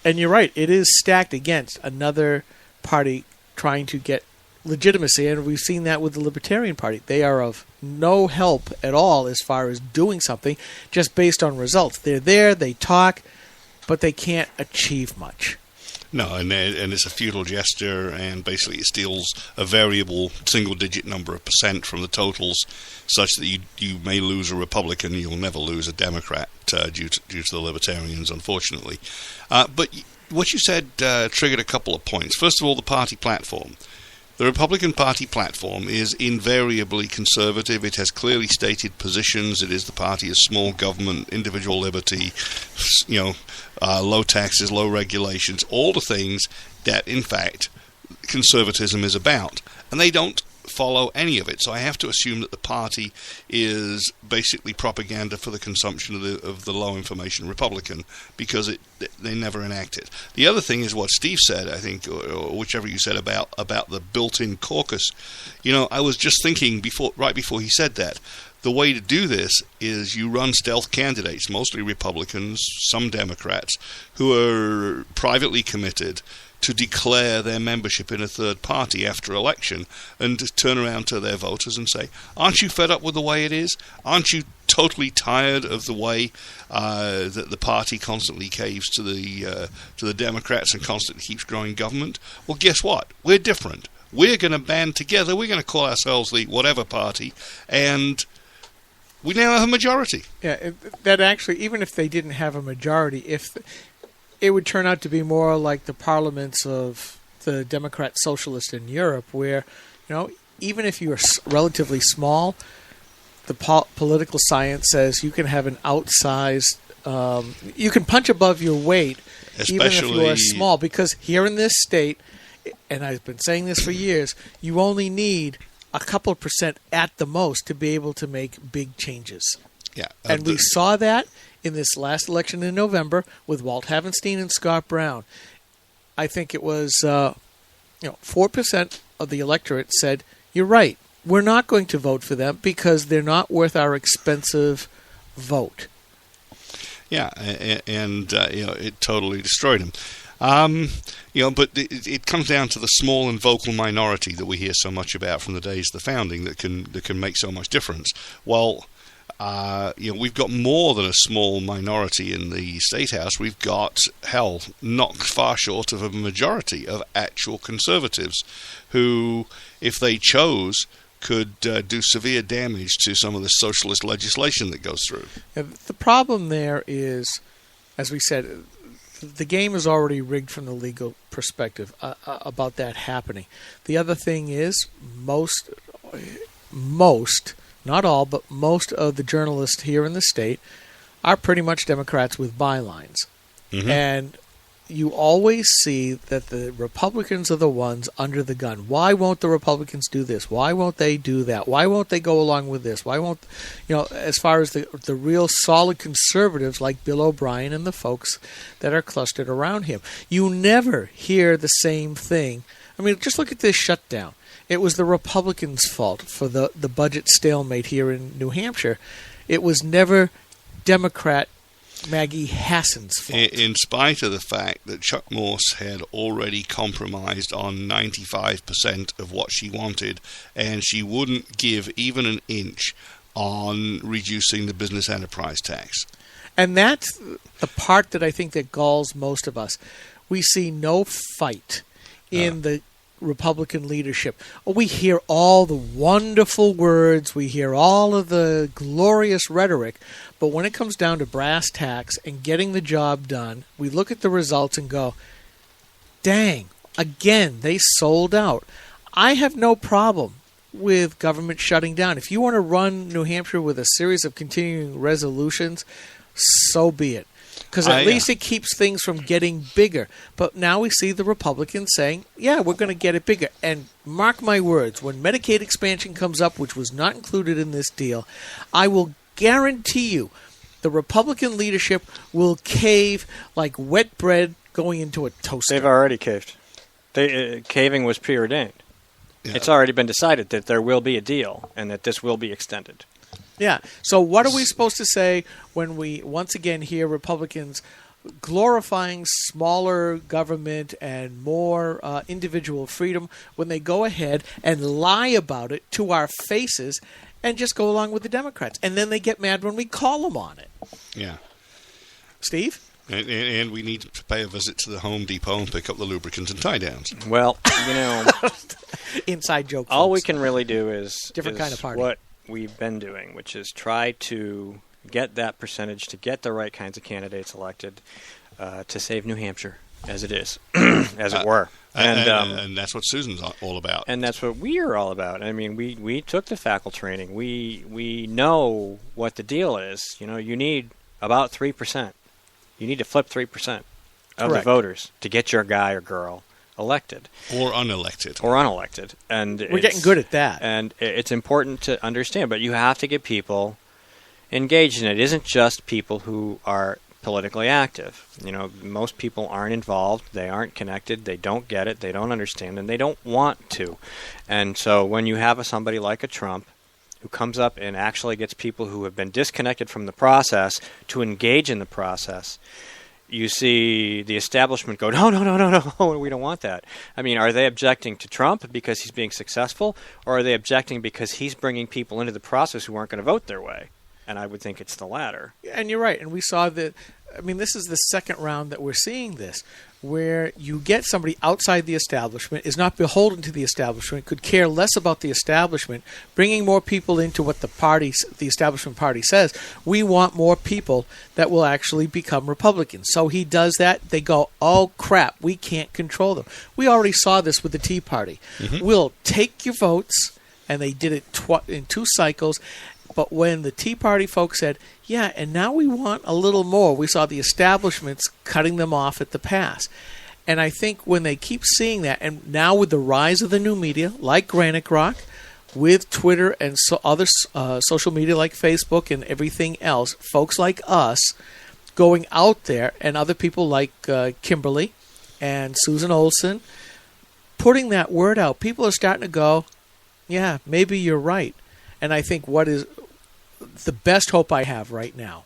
And you're right, it is stacked against another party trying to get legitimacy, and we've seen that with the Libertarian Party. They are of no help at all as far as doing something, just based on results. They're there, they talk, but they can't achieve much. No, and it's a futile gesture, and basically it steals a variable single-digit number of percent from the totals, such that you may lose a Republican, you'll never lose a Democrat due to the Libertarians, unfortunately. But what you said triggered a couple of points. First of all, the party platform. The Republican Party platform is invariably conservative. It has clearly stated positions. It is the party of small government, individual liberty, low taxes, low regulations, all the things that, in fact, conservatism is about. And they don't follow any of it. So I have to assume that the party is basically propaganda for the consumption of the low information Republican, because they never enact it. The other thing is what Steve said, I think, or whichever you said about the built-in caucus. I was just thinking right before he said that, the way to do this is you run stealth candidates, mostly Republicans, some Democrats, who are privately committed to declare their membership in a third party after election and to turn around to their voters and say, aren't you fed up with the way it is? Aren't you totally tired of the way that the party constantly caves to the Democrats and constantly keeps growing government? Well, guess what? We're different. We're going to band together. We're going to call ourselves the whatever party, and we now have a majority. Yeah, that actually, even if they didn't have a majority, it would turn out to be more like the parliaments of the Democrat socialists in Europe, where, even if you are relatively small, the political science says you can have an outsized, you can punch above your weight, even if you are small. Because here in this state, and I've been saying this for years, you only need a couple of percent at the most to be able to make big changes. Yeah, and we saw that in this last election in November with Walt Havenstein and Scott Brown. I think it was 4% of the electorate said, you're right, we're not going to vote for them because they're not worth our expensive vote. Yeah, and it totally destroyed him. But it comes down to the small and vocal minority that we hear so much about from the days of the founding that can make so much difference. Well, we've got more than a small minority in the State House. We've got, not far short of a majority of actual conservatives who, if they chose, could do severe damage to some of the socialist legislation that goes through. The problem there is, as we said, the game is already rigged from the legal perspective about that happening. The other thing is most, not all, but most of the journalists here in the state are pretty much Democrats with bylines. Mm-hmm. And you always see that the Republicans are the ones under the gun. Why won't the Republicans do this? Why won't they do that? Why won't they go along with this? Why won't, as far as the real solid conservatives like Bill O'Brien and the folks that are clustered around him, you never hear the same thing. I mean, just look at this shutdown. It was the Republicans' fault for the budget stalemate here in New Hampshire. It was never Democrat Maggie Hassan's fault. In spite of the fact that Chuck Morse had already compromised on 95% of what she wanted, and she wouldn't give even an inch on reducing the business enterprise tax. And that's the part that I think that galls most of us. We see no fight in the Republican leadership. We hear all the wonderful words, we hear all of the glorious rhetoric, but when it comes down to brass tacks and getting the job done, we look at the results and go, dang, again, they sold out. I have no problem with government shutting down. If you want to run New Hampshire with a series of continuing resolutions, so be it. Because at least it keeps things from getting bigger. But now we see the Republicans saying, yeah, we're going to get it bigger. And mark my words, when Medicaid expansion comes up, which was not included in this deal, I will guarantee you the Republican leadership will cave like wet bread going into a toaster. They've already caved. Caving was preordained. Yeah. It's already been decided that there will be a deal and that this will be extended. Yeah. So what are we supposed to say when we once again hear Republicans glorifying smaller government and more individual freedom when they go ahead and lie about it to our faces and just go along with the Democrats? And then they get mad when we call them on it. Yeah. Steve? And we need to pay a visit to the Home Depot and pick up the lubricants and tie-downs. Well, inside joke. All folks. we can really do is different kind of party. What we've been doing, which is try to get that percentage, to get the right kinds of candidates elected, to save New Hampshire as it is, as it were. And that's what Susan's all about. And that's what we are all about. I mean, we took the faculty training. We know what the deal is. You need about 3%. You need to flip 3% of the voters to get your guy or girl elected. Or unelected. And we're getting good at that. And it's important to understand, but you have to get people engaged in it. It isn't just people who are politically active. Most people aren't involved. They aren't connected. They don't get it. They don't understand, and they don't want to. And so when you have somebody like a Trump who comes up and actually gets people who have been disconnected from the process to engage in the process, you see the establishment go, no, we don't want that. I mean, are they objecting to Trump because he's being successful, or are they objecting because he's bringing people into the process who aren't going to vote their way? And I would think it's the latter. And you're right. And we saw that. I mean, this is the second round that we're seeing this, where you get somebody outside the establishment, is not beholden to the establishment, could care less about the establishment, bringing more people into what the establishment party says. We want more people that will actually become Republicans. So he does that. They go, oh, crap, we can't control them. We already saw this with the Tea Party. Mm-hmm. We'll take your votes, and they did it in 2 cycles. But when the Tea Party folks said, yeah, and now we want a little more, we saw the establishments cutting them off at the pass. And I think when they keep seeing that, and now with the rise of the new media, like Granite Grok, with Twitter and other social media like Facebook and everything else, folks like us going out there, and other people like Kimberly and Susan Olson, putting that word out, people are starting to go, yeah, maybe you're right. And I think what is the best hope I have right now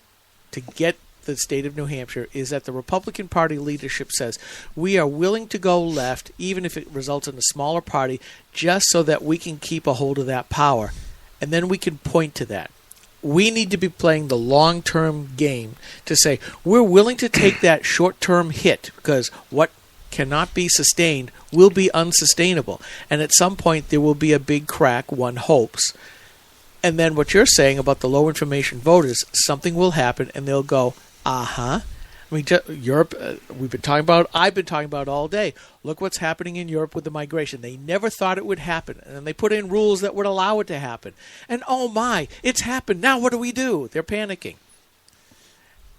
to get the state of New Hampshire is that the Republican Party leadership says we are willing to go left, even if it results in a smaller party, just so that we can keep a hold of that power. And then we can point to that. We need to be playing the long-term game to say we're willing to take that short-term hit, because what cannot be sustained will be unsustainable. And at some point there will be a big crack, one hopes. And then what you're saying about the low information voters, something will happen, and they'll go, I mean, Europe, I've been talking about all day. Look what's happening in Europe with the migration. They never thought it would happen, and they put in rules that would allow it to happen. And oh my, it's happened. Now what do we do? They're panicking.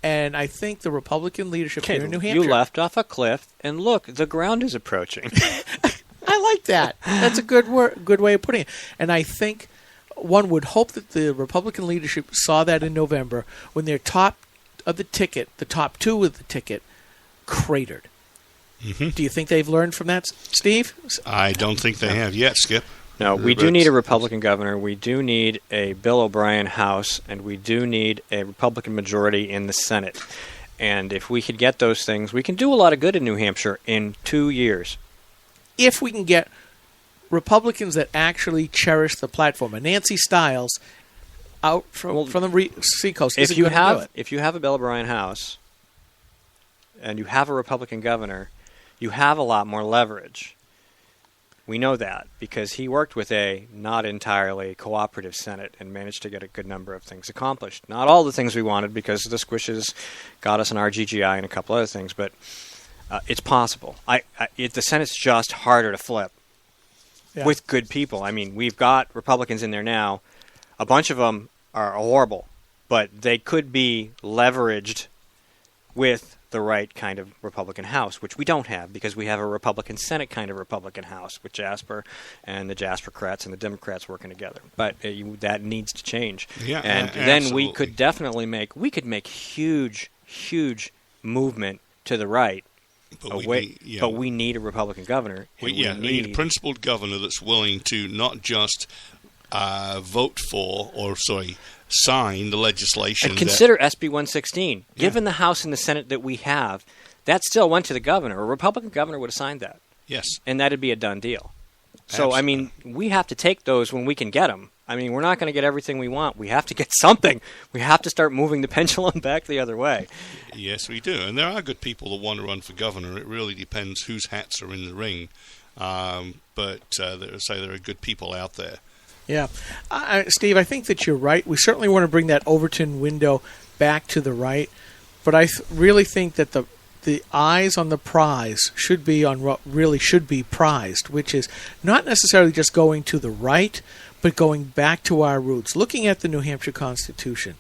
And I think the Republican leadership here in New Hampshire... You left off a cliff, and look, the ground is approaching. I like that. That's a good way of putting it. And I think one would hope that the Republican leadership saw that in November when their top of the ticket, the top 2 of the ticket, cratered. Mm-hmm. Do you think they've learned from that, Steve? I don't think they have yet, Skip. No, we do need a Republican governor. We do need a Bill O'Brien House, and we do need a Republican majority in the Senate. And if we could get those things, we can do a lot of good in New Hampshire in 2 years. If we can get Republicans that actually cherish the platform, and Nancy Stiles out from the seacoast. If you have a Bill O'Brien House and you have a Republican governor, you have a lot more leverage. We know that because he worked with a not entirely cooperative Senate and managed to get a good number of things accomplished. Not all the things we wanted, because the squishes got us an RGGI and a couple other things, but it's possible. The Senate's just harder to flip. Yeah. With good people. I mean, we've got Republicans in there now. A bunch of them are horrible, but they could be leveraged with the right kind of Republican House, which we don't have because we have a Republican Senate kind of Republican House with Jasper and the Jaspercrats and the Democrats working together. But that needs to change. Yeah, and then we could definitely make huge movement to the right. But we need a Republican governor. We need a principled governor that's willing to not just sign the legislation. And consider SB 116. Yeah. Given the House and the Senate that we have, that still went to the governor. A Republican governor would have signed that. Yes. And that'd be a done deal. So, absolutely. I mean, we have to take those when we can get them. I mean, we're not going to get everything we want. We have to get something. We have to start moving the pendulum back the other way. Yes, we do. And there are good people that want to run for governor. It really depends whose hats are in the ring. But there are good people out there. Yeah. Steve, I think that you're right. We certainly want to bring that Overton window back to the right. But I really think that the eyes on the prize should be on what really should be prized, which is not necessarily just going to the right, but going back to our roots, looking at the New Hampshire Constitution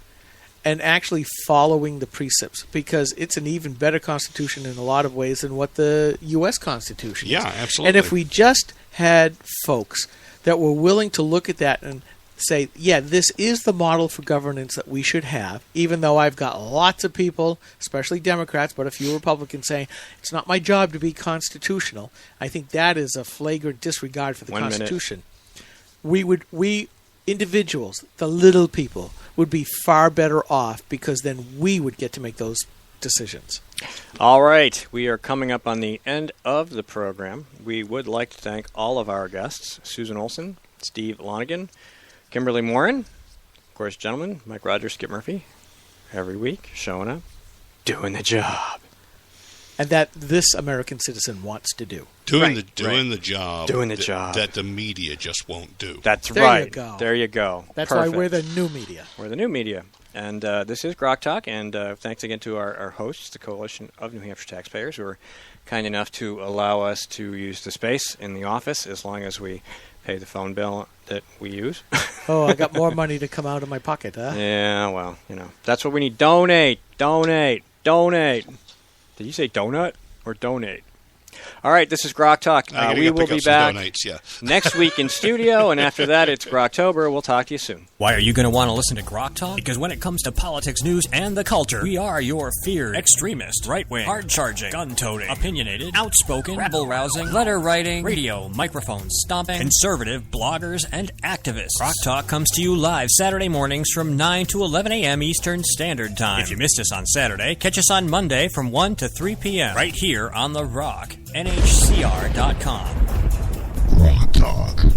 and actually following the precepts, because it's an even better Constitution in a lot of ways than what the U.S. Constitution is. Yeah, absolutely. And if we just had folks that were willing to look at that and say, yeah, this is the model for governance that we should have, even though I've got lots of people, especially Democrats, but a few Republicans saying, it's not my job to be constitutional. I think that is a flagrant disregard for the Constitution. We individuals, the little people, would be far better off, because then we would get to make those decisions. All right, we are coming up on the end of the program. We would like to thank all of our guests, Susan Olson, Steve Lonigan, Kimberly Morin, of course, gentlemen, Mike Rogers, Skip Murphy, every week, showing up, doing the job. And that this American citizen wants to do. Doing the job. Doing the job. That the media just won't do. That's there right. You go. There you go. That's Perfect. why we're the new media. We're the new media. And this is GrokTALK, and thanks again to our hosts, the Coalition of New Hampshire Taxpayers, who are kind enough to allow us to use the space in the office as long as we pay the phone bill that we use. Oh, I got more money to come out of my pocket, huh? Yeah, well, that's what we need. Donate, donate, donate. Did you say donut or donate? All right, this is GrokTALK. We will be back next week in studio, and after that, it's Groktober. We'll talk to you soon. Why are you going to want to listen to GrokTALK? Because when it comes to politics, news, and the culture, we are your feared extremist, right-wing, hard-charging, gun-toting, opinionated, outspoken, rabble-rousing, letter-writing, radio, microphone stomping, conservative bloggers and activists. GrokTALK comes to you live Saturday mornings from 9 to 11 a.m. Eastern Standard Time. If you missed us on Saturday, catch us on Monday from 1 to 3 p.m. right here on The Rock. NHCR.com. GrokTALK.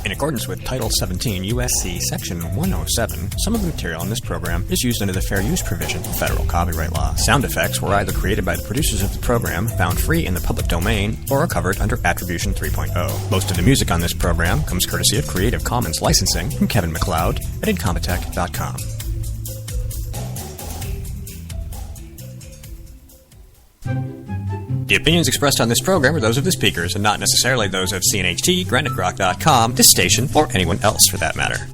In accordance with Title 17 U.S.C. Section 107, some of the material in this program is used under the Fair Use provision of federal copyright law. Sound effects were either created by the producers of the program, found free in the public domain, or are covered under Attribution 3.0. Most of the music on this program comes courtesy of Creative Commons licensing from Kevin MacLeod at Incompetech.com. The opinions expressed on this program are those of the speakers and not necessarily those of CNHT, GraniteGrok.com, this station, or anyone else for that matter.